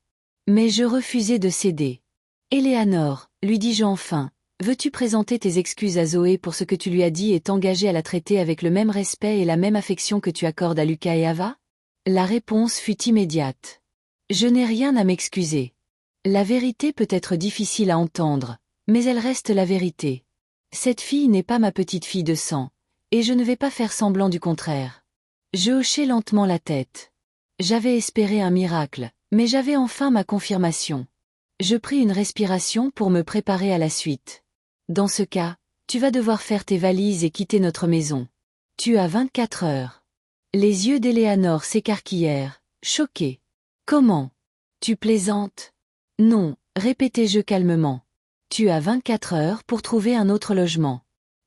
Speaker 1: Mais je refusai de céder. Éléanore, lui dis-je enfin, veux-tu présenter tes excuses à Zoé pour ce que tu lui as dit et t'engager à la traiter avec le même respect et la même affection que tu accordes à Lucas et Ava? La réponse fut immédiate. Je n'ai rien à m'excuser. La vérité peut être difficile à entendre, mais elle reste la vérité. Cette fille n'est pas ma petite fille de sang, et je ne vais pas faire semblant du contraire. Je hochai lentement la tête. J'avais espéré un miracle, mais j'avais enfin ma confirmation. Je pris une respiration pour me préparer à la suite. Dans ce cas, tu vas devoir faire tes valises et quitter notre maison. Tu as 24 heures. Les yeux d'Éléanore s'écarquillèrent, choqués. Comment? Tu plaisantes? Non, répétai-je calmement. Tu as 24 heures pour trouver un autre logement.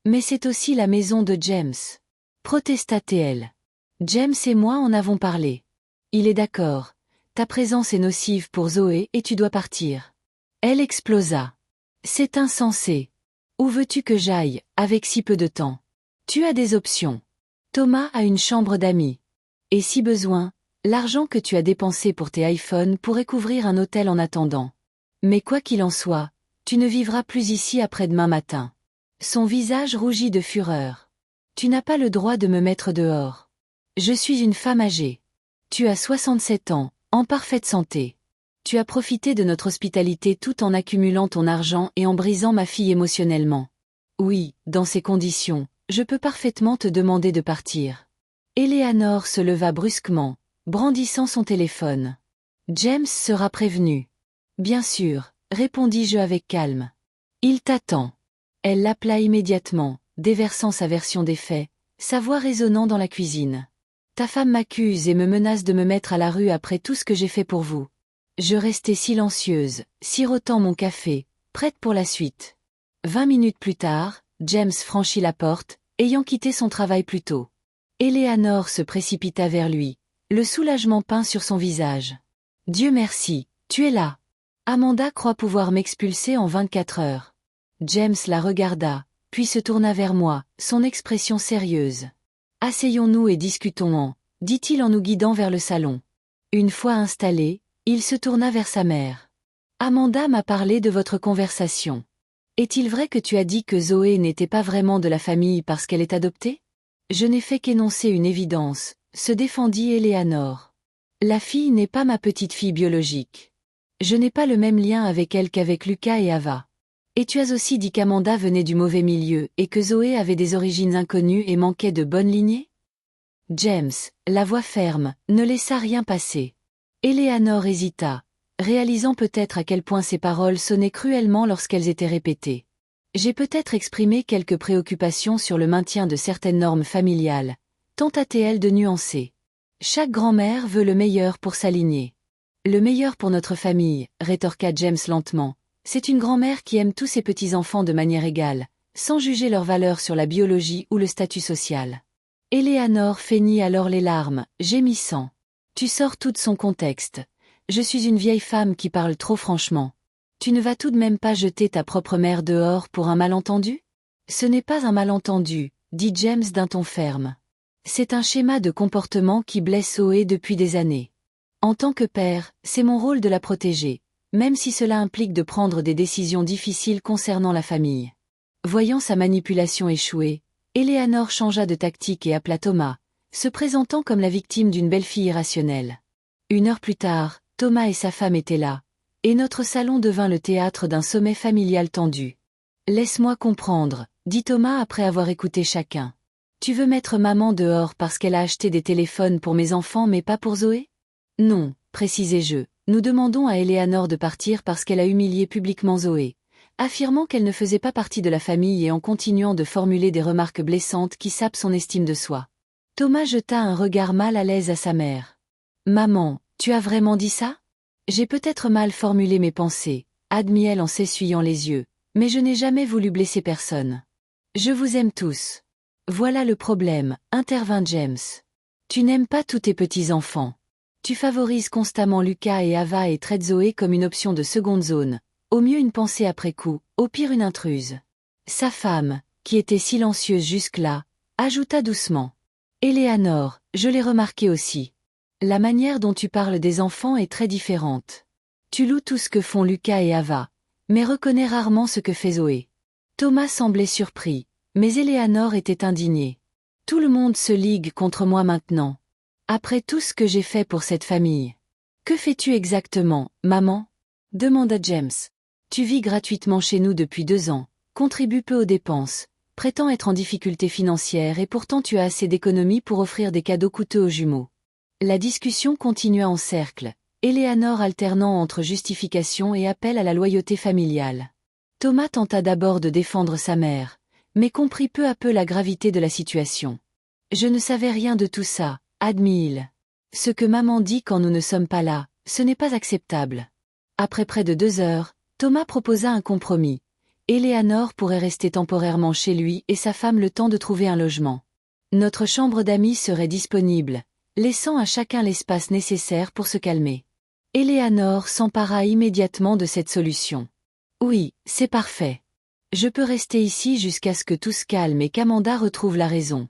Speaker 1: Mais c'est aussi la maison de James. Protesta-t-elle. James et moi en avons parlé. Il est d'accord. Ta présence est nocive pour Zoé et tu dois partir. Elle explosa. C'est insensé. Où veux-tu que j'aille, avec si peu de temps? Tu as des options. Thomas a une chambre d'amis. Et si besoin, l'argent que tu as dépensé pour tes iPhones pourrait couvrir un hôtel en attendant. Mais quoi qu'il en soit, tu ne vivras plus ici après-demain matin. Son visage rougit de fureur. Tu n'as pas le droit de me mettre dehors. Je suis une femme âgée. Tu as 67 ans, en parfaite santé. Tu as profité de notre hospitalité tout en accumulant ton argent et en brisant ma fille émotionnellement. Oui, dans ces conditions, je peux parfaitement te demander de partir. Éléanore se leva brusquement, brandissant son téléphone. James sera prévenu. Bien sûr, répondis-je avec calme. Il t'attend. Elle l'appela immédiatement, déversant sa version des faits, sa voix résonnant dans la cuisine. Ta femme m'accuse et me menace de me mettre à la rue après tout ce que j'ai fait pour vous. Je restai silencieuse, sirotant mon café, prête pour la suite. 20 minutes plus tard, James franchit la porte, ayant quitté son travail plus tôt. Éléanore se précipita vers lui, le soulagement peint sur son visage. Dieu merci, tu es là. Amanda croit pouvoir m'expulser en 24 heures. James la regarda, puis se tourna vers moi, son expression sérieuse. Asseyons-nous et discutons-en, dit-il en nous guidant vers le salon. Une fois installé, il se tourna vers sa mère. Amanda m'a parlé de votre conversation. Est-il vrai que tu as dit que Zoé n'était pas vraiment de la famille parce qu'elle est adoptée? Je n'ai fait qu'énoncer une évidence, se défendit Éléanore. La fille n'est pas ma petite fille biologique. Je n'ai pas le même lien avec elle qu'avec Lucas et Ava. Et tu as aussi dit qu'Amanda venait du mauvais milieu et que Zoé avait des origines inconnues et manquait de bonne lignée? James, la voix ferme, ne laissa rien passer. Éléanore hésita, réalisant peut-être à quel point ses paroles sonnaient cruellement lorsqu'elles étaient répétées. J'ai peut-être exprimé quelques préoccupations sur le maintien de certaines normes familiales, tenta-t-elle de nuancer. Chaque grand-mère veut le meilleur pour sa lignée. Le meilleur pour notre famille, rétorqua James lentement. C'est une grand-mère qui aime tous ses petits-enfants de manière égale, sans juger leur valeur sur la biologie ou le statut social. Éléanore feignit alors les larmes, gémissant. Tu sors tout de son contexte. Je suis une vieille femme qui parle trop franchement. Tu ne vas tout de même pas jeter ta propre mère dehors pour un malentendu? Ce n'est pas un malentendu, dit James d'un ton ferme. C'est un schéma de comportement qui blesse Zoé depuis des années. En tant que père, c'est mon rôle de la protéger, même si cela implique de prendre des décisions difficiles concernant la famille. Voyant sa manipulation échouer, Éléanore changea de tactique et appela Thomas, se présentant comme la victime d'une belle-fille irrationnelle. 1 heure plus tard, Thomas et sa femme étaient là, et notre salon devint le théâtre d'un sommet familial tendu. « Laisse-moi comprendre, » dit Thomas après avoir écouté chacun. « Tu veux mettre maman dehors parce qu'elle a acheté des téléphones pour mes enfants mais pas pour Zoé? » « Non, précisai-je, nous demandons à Éléanore de partir parce qu'elle a humilié publiquement Zoé, affirmant qu'elle ne faisait pas partie de la famille et en continuant de formuler des remarques blessantes qui sapent son estime de soi. » Thomas jeta un regard mal à l'aise à sa mère. « Maman, tu as vraiment dit ça? J'ai peut-être mal formulé mes pensées, admit-elle en s'essuyant les yeux, mais je n'ai jamais voulu blesser personne. Je vous aime tous. Voilà le problème, intervint James. Tu n'aimes pas tous tes petits-enfants. Tu favorises constamment Lucas et Ava et traites Zoé comme une option de seconde zone, au mieux une pensée après coup, au pire une intruse. Sa femme, qui était silencieuse jusque-là, ajouta doucement. Éléanore, je l'ai remarqué aussi. La manière dont tu parles des enfants est très différente. Tu loues tout ce que font Lucas et Ava, mais reconnais rarement ce que fait Zoé. Thomas semblait surpris, mais Éléanore était indignée. Tout le monde se ligue contre moi maintenant. Après tout ce que j'ai fait pour cette famille. Que fais-tu exactement, maman? Demanda James. Tu vis gratuitement chez nous depuis 2 ans, contribues peu aux dépenses, prétends être en difficulté financière et pourtant tu as assez d'économies pour offrir des cadeaux coûteux aux jumeaux. La discussion continua en cercle, Éléanore alternant entre justification et appel à la loyauté familiale. Thomas tenta d'abord de défendre sa mère, mais comprit peu à peu la gravité de la situation. Je ne savais rien de tout ça, admit-il. Ce que maman dit quand nous ne sommes pas là, ce n'est pas acceptable. Après près de 2 heures, Thomas proposa un compromis. Éléanore pourrait rester temporairement chez lui et sa femme le temps de trouver un logement. Notre chambre d'amis serait disponible, laissant à chacun l'espace nécessaire pour se calmer. Éléanore s'empara immédiatement de cette solution. Oui, c'est parfait. Je peux rester ici jusqu'à ce que tout se calme et qu'Amanda retrouve la raison.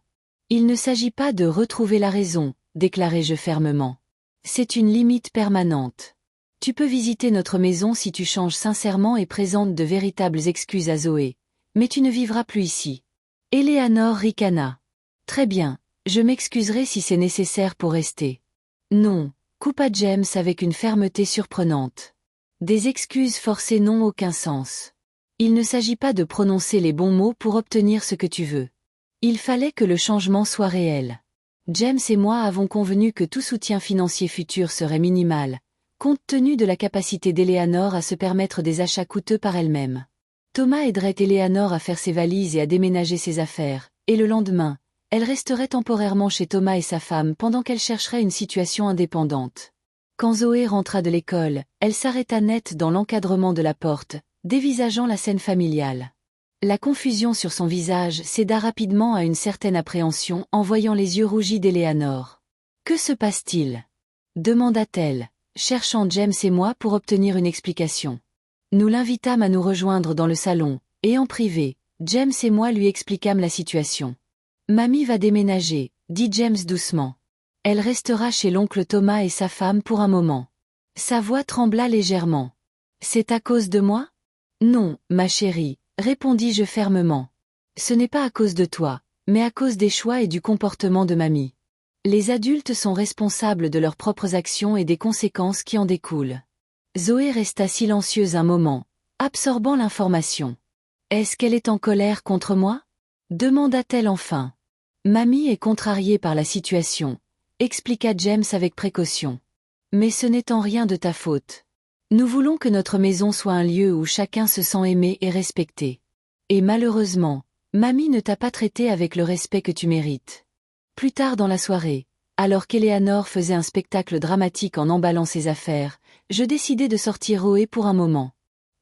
Speaker 1: Il ne s'agit pas de retrouver la raison, déclarai-je fermement. C'est une limite permanente. Tu peux visiter notre maison si tu changes sincèrement et présentes de véritables excuses à Zoé, mais tu ne vivras plus ici. Éléanore ricana. Très bien, je m'excuserai si c'est nécessaire pour rester. Non, coupa James avec une fermeté surprenante. Des excuses forcées n'ont aucun sens. Il ne s'agit pas de prononcer les bons mots pour obtenir ce que tu veux. Il fallait que le changement soit réel. James et moi avons convenu que tout soutien financier futur serait minimal, compte tenu de la capacité d'Éléanore à se permettre des achats coûteux par elle-même. Thomas aiderait Éléanore à faire ses valises et à déménager ses affaires, et le lendemain, elle resterait temporairement chez Thomas et sa femme pendant qu'elle chercherait une situation indépendante. Quand Zoé rentra de l'école, elle s'arrêta net dans l'encadrement de la porte, dévisageant la scène familiale. La confusion sur son visage céda rapidement à une certaine appréhension en voyant les yeux rougis d'Éléanore. « Que se passe-t-il » demanda-t-elle, cherchant James et moi pour obtenir une explication. Nous l'invitâmes à nous rejoindre dans le salon, et en privé, James et moi lui expliquâmes la situation. « Mamie va déménager, dit James doucement. Elle restera chez l'oncle Thomas et sa femme pour un moment. » Sa voix trembla légèrement. « C'est à cause de moi ? » Non, ma chérie, répondis-je fermement. Ce n'est pas à cause de toi, mais à cause des choix et du comportement de mamie. Les adultes sont responsables de leurs propres actions et des conséquences qui en découlent. Zoé resta silencieuse un moment, absorbant l'information. Est-ce qu'elle est en colère contre moi ? Demanda-t-elle enfin. Mamie est contrariée par la situation, expliqua James avec précaution. Mais ce n'est en rien de ta faute. Nous voulons que notre maison soit un lieu où chacun se sent aimé et respecté. Et malheureusement, mamie ne t'a pas traité avec le respect que tu mérites. Plus tard dans la soirée, alors qu'Éléanore faisait un spectacle dramatique en emballant ses affaires, je décidai de sortir Zoé pour un moment.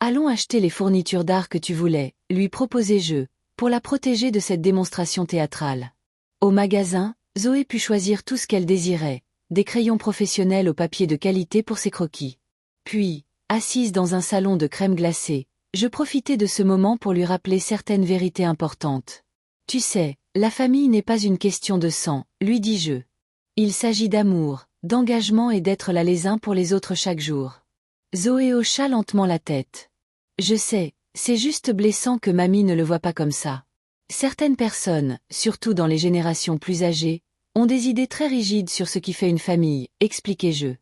Speaker 1: Allons acheter les fournitures d'art que tu voulais, lui proposai-je, pour la protéger de cette démonstration théâtrale. Au magasin, Zoé put choisir tout ce qu'elle désirait, des crayons professionnels au papier de qualité pour ses croquis. Puis, assise dans un salon de crème glacée, je profitai de ce moment pour lui rappeler certaines vérités importantes. Tu sais, la famille n'est pas une question de sang, lui dis-je. Il s'agit d'amour, d'engagement et d'être là les uns pour les autres chaque jour. Zoé hocha lentement la tête. Je sais, c'est juste blessant que mamie ne le voit pas comme ça. Certaines personnes, surtout dans les générations plus âgées, ont des idées très rigides sur ce qui fait une famille, expliquai-je.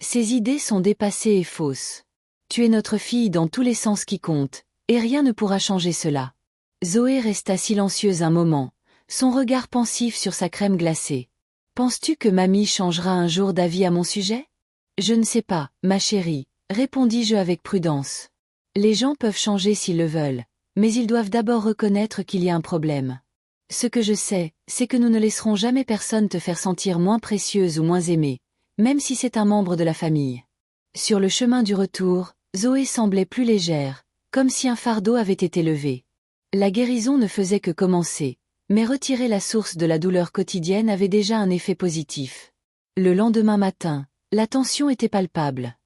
Speaker 1: Ces idées sont dépassées et fausses. Tu es notre fille dans tous les sens qui comptent, et rien ne pourra changer cela. Zoé resta silencieuse un moment, son regard pensif sur sa crème glacée. Penses-tu que mamie changera un jour d'avis à mon sujet ? Je ne sais pas, ma chérie, répondis-je avec prudence. Les gens peuvent changer s'ils le veulent, mais ils doivent d'abord reconnaître qu'il y a un problème. Ce que je sais, c'est que nous ne laisserons jamais personne te faire sentir moins précieuse ou moins aimée, même si c'est un membre de la famille. Sur le chemin du retour, Zoé semblait plus légère, comme si un fardeau avait été levé. La guérison ne faisait que commencer, mais retirer la source de la douleur quotidienne avait déjà un effet positif. Le lendemain matin, la tension était palpable.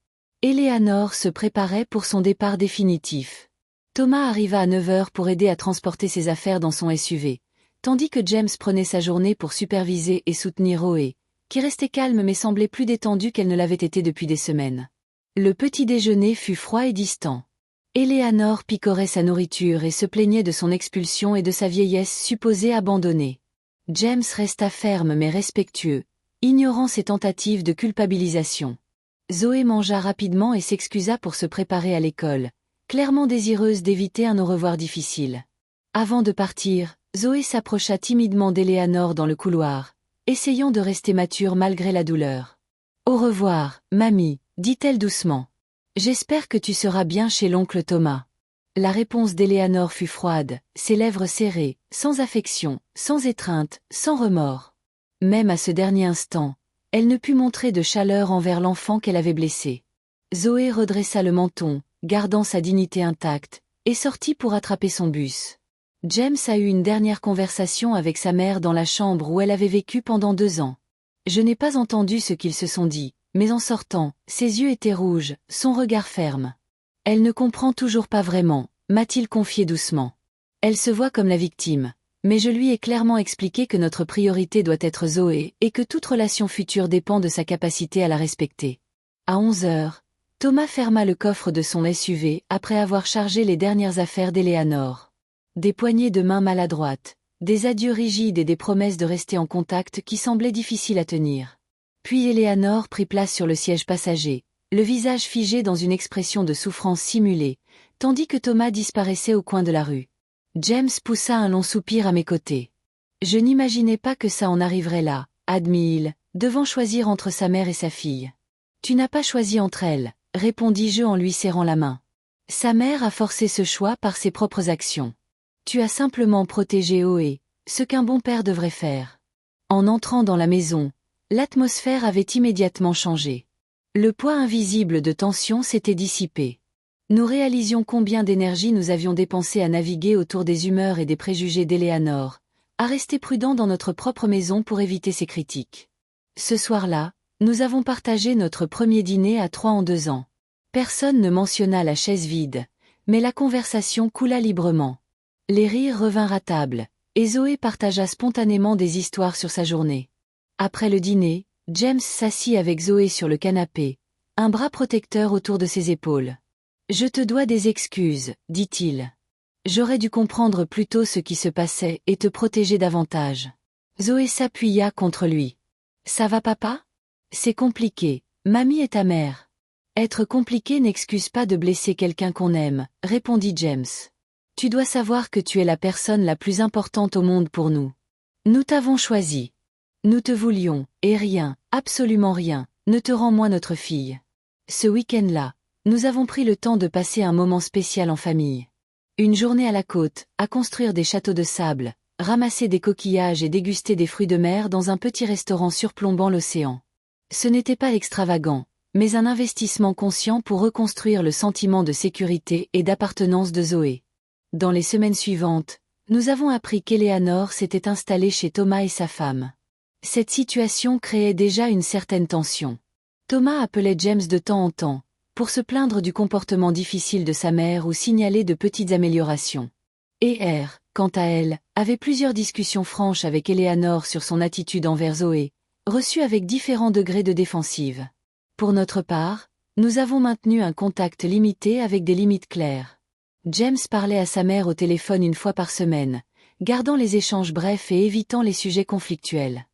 Speaker 1: Eleanor se préparait pour son départ définitif. Thomas arriva à 9 heures pour aider à transporter ses affaires dans son SUV, tandis que James prenait sa journée pour superviser et soutenir Zoé, qui restait calme mais semblait plus détendue qu'elle ne l'avait été depuis des semaines. Le petit déjeuner fut froid et distant. Eleanor picorait sa nourriture et se plaignait de son expulsion et de sa vieillesse supposée abandonnée. James resta ferme mais respectueux, ignorant ses tentatives de culpabilisation. Zoé mangea rapidement et s'excusa pour se préparer à l'école, clairement désireuse d'éviter un au revoir difficile. Avant de partir, Zoé s'approcha timidement d'Eleanor dans le couloir, essayant de rester mature malgré la douleur. « Au revoir, mamie », dit-elle doucement. « J'espère que tu seras bien chez l'oncle Thomas. » La réponse d'Eleanor fut froide, ses lèvres serrées, sans affection, sans étreinte, sans remords. Même à ce dernier instant, elle ne put montrer de chaleur envers l'enfant qu'elle avait blessé. Zoé redressa le menton, gardant sa dignité intacte, et sortit pour attraper son bus. James a eu une dernière conversation avec sa mère dans la chambre où elle avait vécu pendant 2 ans. Je n'ai pas entendu ce qu'ils se sont dit, mais en sortant, ses yeux étaient rouges, son regard ferme. Elle ne comprend toujours pas vraiment, m'a-t-il confié doucement. Elle se voit comme la victime, mais je lui ai clairement expliqué que notre priorité doit être Zoé et que toute relation future dépend de sa capacité à la respecter. À 11 heures, Thomas ferma le coffre de son SUV après avoir chargé les dernières affaires d'Eleanor. Des poignées de main maladroites, des adieux rigides et des promesses de rester en contact qui semblaient difficiles à tenir. Puis Eleanor prit place sur le siège passager, le visage figé dans une expression de souffrance simulée, tandis que Thomas disparaissait au coin de la rue. James poussa un long soupir à mes côtés. Je n'imaginais pas que ça en arriverait là, admit-il, devant choisir entre sa mère et sa fille. Tu n'as pas choisi entre elles, répondis-je en lui serrant la main. Sa mère a forcé ce choix par ses propres actions. Tu as simplement protégé Zoé, ce qu'un bon père devrait faire. En entrant dans la maison, l'atmosphère avait immédiatement changé. Le poids invisible de tension s'était dissipé. Nous réalisions combien d'énergie nous avions dépensé à naviguer autour des humeurs et des préjugés d'Eleanor, à rester prudents dans notre propre maison pour éviter ses critiques. Ce soir-là, nous avons partagé notre premier dîner à 3 en 2 ans. Personne ne mentionna la chaise vide, mais la conversation coula librement. Les rires revinrent à table, et Zoé partagea spontanément des histoires sur sa journée. Après le dîner, James s'assit avec Zoé sur le canapé, un bras protecteur autour de ses épaules. « Je te dois des excuses, dit-il. J'aurais dû comprendre plus tôt ce qui se passait et te protéger davantage. » Zoé s'appuya contre lui. « Ça va papa ? C'est compliqué, mamie est ta mère. » « Être compliqué n'excuse pas de blesser quelqu'un qu'on aime, répondit James. Tu dois savoir que tu es la personne la plus importante au monde pour nous. Nous t'avons choisi. Nous te voulions, et rien, absolument rien, ne te rend moins notre fille. Ce week-end-là, nous avons pris le temps de passer un moment spécial en famille. Une journée à la côte, à construire des châteaux de sable, ramasser des coquillages et déguster des fruits de mer dans un petit restaurant surplombant l'océan. Ce n'était pas extravagant, mais un investissement conscient pour reconstruire le sentiment de sécurité et d'appartenance de Zoé. Dans les semaines suivantes, nous avons appris qu'Eleanor s'était installée chez Thomas et sa femme. Cette situation créait déjà une certaine tension. Thomas appelait James de temps en temps, pour se plaindre du comportement difficile de sa mère ou signaler de petites améliorations. Et R, quant à elle, avait plusieurs discussions franches avec Eleanor sur son attitude envers Zoé, reçues avec différents degrés de défensive. Pour notre part, nous avons maintenu un contact limité avec des limites claires. James parlait à sa mère au téléphone 1 fois par semaine, gardant les échanges brefs et évitant les sujets conflictuels.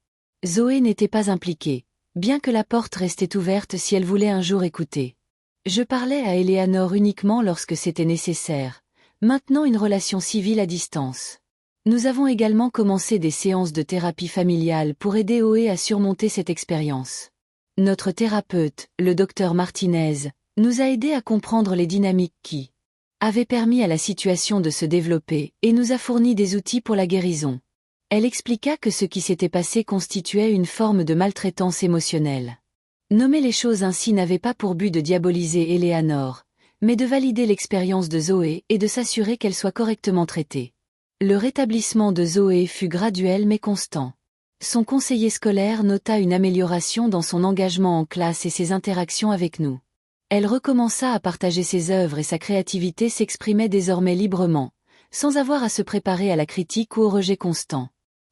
Speaker 1: Zoé n'était pas impliquée, bien que la porte restait ouverte si elle voulait un jour écouter. Je parlais à Eleanor uniquement lorsque c'était nécessaire, maintenant une relation civile à distance. Nous avons également commencé des séances de thérapie familiale pour aider Zoé à surmonter cette expérience. Notre thérapeute, le docteur Martinez, nous a aidés à comprendre les dynamiques qui avaient permis à la situation de se développer et nous a fourni des outils pour la guérison. Elle expliqua que ce qui s'était passé constituait une forme de maltraitance émotionnelle. Nommer les choses ainsi n'avait pas pour but de diaboliser Eleanor, mais de valider l'expérience de Zoé et de s'assurer qu'elle soit correctement traitée. Le rétablissement de Zoé fut graduel mais constant. Son conseiller scolaire nota une amélioration dans son engagement en classe et ses interactions avec nous. Elle recommença à partager ses œuvres et sa créativité s'exprimait désormais librement, sans avoir à se préparer à la critique ou au rejet constant.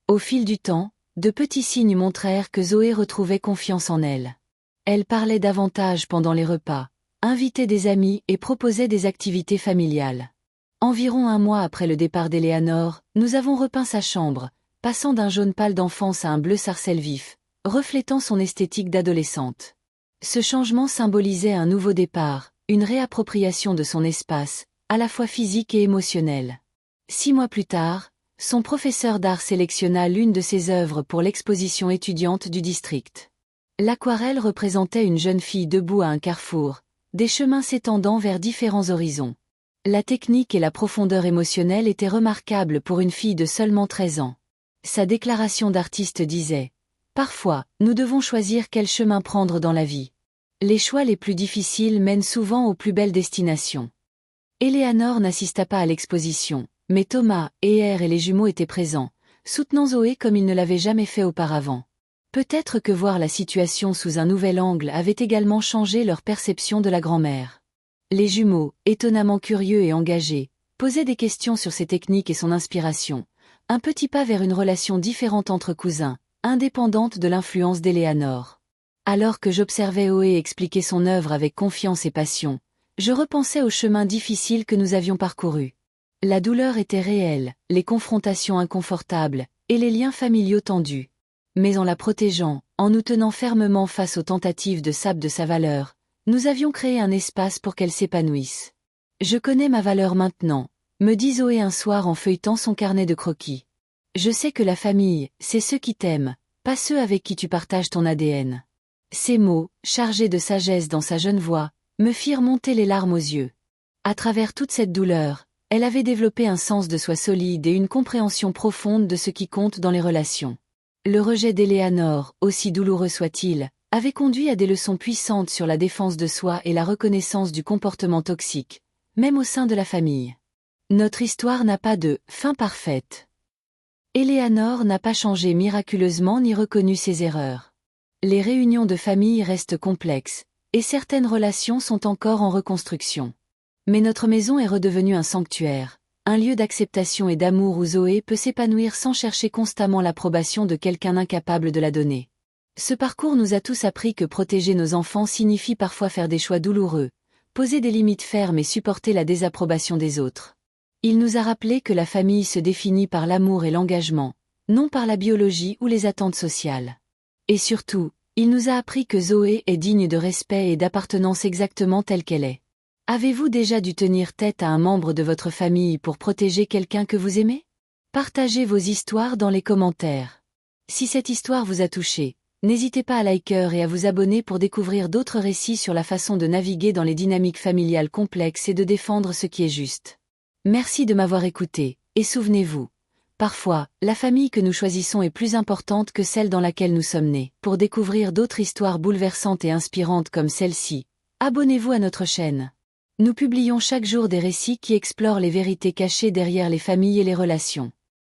Speaker 1: Au fil du temps, de petits signes montrèrent que Zoé retrouvait confiance en elle. Elle parlait davantage pendant les repas, invitait des amis et proposait des activités familiales. Environ un mois après le départ d'Éléanore, nous avons repeint sa chambre, passant d'un jaune pâle d'enfance à un bleu sarcelle vif, reflétant son esthétique d'adolescente. Ce changement symbolisait un nouveau départ, une réappropriation de son espace, à la fois physique et émotionnel. 6 mois plus tard, son professeur d'art sélectionna l'une de ses œuvres pour l'exposition étudiante du district. L'aquarelle représentait une jeune fille debout à un carrefour, des chemins s'étendant vers différents horizons. La technique et la profondeur émotionnelle étaient remarquables pour une fille de seulement 13 ans. Sa déclaration d'artiste disait « Parfois, nous devons choisir quel chemin prendre dans la vie. Les choix les plus difficiles mènent souvent aux plus belles destinations. » Éléanore n'assista pas à l'exposition, mais Thomas, Eher et les jumeaux étaient présents, soutenant Zoé comme ils ne l'avaient jamais fait auparavant. Peut-être que voir la situation sous un nouvel angle avait également changé leur perception de la grand-mère. Les jumeaux, étonnamment curieux et engagés, posaient des questions sur ses techniques et son inspiration, un petit pas vers une relation différente entre cousins, indépendante de l'influence d'Éléanore. Alors que j'observais Zoé expliquer son œuvre avec confiance et passion, je repensais au chemin difficile que nous avions parcouru. La douleur était réelle, les confrontations inconfortables, et les liens familiaux tendus. Mais en la protégeant, en nous tenant fermement face aux tentatives de sap de sa valeur, nous avions créé un espace pour qu'elle s'épanouisse. Je connais ma valeur maintenant, me dit Zoé un soir en feuilletant son carnet de croquis. Je sais que la famille, c'est ceux qui t'aiment, pas ceux avec qui tu partages ton ADN. Ces mots, chargés de sagesse dans sa jeune voix, me firent monter les larmes aux yeux. À travers toute cette douleur, elle avait développé un sens de soi solide et une compréhension profonde de ce qui compte dans les relations. Le rejet d'Éléanore, aussi douloureux soit-il, avait conduit à des leçons puissantes sur la défense de soi et la reconnaissance du comportement toxique, même au sein de la famille. Notre histoire n'a pas de « fin parfaite ». Éléanore n'a pas changé miraculeusement ni reconnu ses erreurs. Les réunions de famille restent complexes, et certaines relations sont encore en reconstruction. Mais notre maison est redevenue un sanctuaire, un lieu d'acceptation et d'amour où Zoé peut s'épanouir sans chercher constamment l'approbation de quelqu'un incapable de la donner. Ce parcours nous a tous appris que protéger nos enfants signifie parfois faire des choix douloureux, poser des limites fermes et supporter la désapprobation des autres. Il nous a rappelé que la famille se définit par l'amour et l'engagement, non par la biologie ou les attentes sociales. Et surtout, il nous a appris que Zoé est digne de respect et d'appartenance exactement telle qu'elle est. Avez-vous déjà dû tenir tête à un membre de votre famille pour protéger quelqu'un que vous aimez? Partagez vos histoires dans les commentaires. Si cette histoire vous a touché, n'hésitez pas à liker et à vous abonner pour découvrir d'autres récits sur la façon de naviguer dans les dynamiques familiales complexes et de défendre ce qui est juste. Merci de m'avoir écouté, et souvenez-vous, parfois, la famille que nous choisissons est plus importante que celle dans laquelle nous sommes nés. Pour découvrir d'autres histoires bouleversantes et inspirantes comme celle-ci, abonnez-vous à notre chaîne. Nous publions chaque jour des récits qui explorent les vérités cachées derrière les familles et les relations.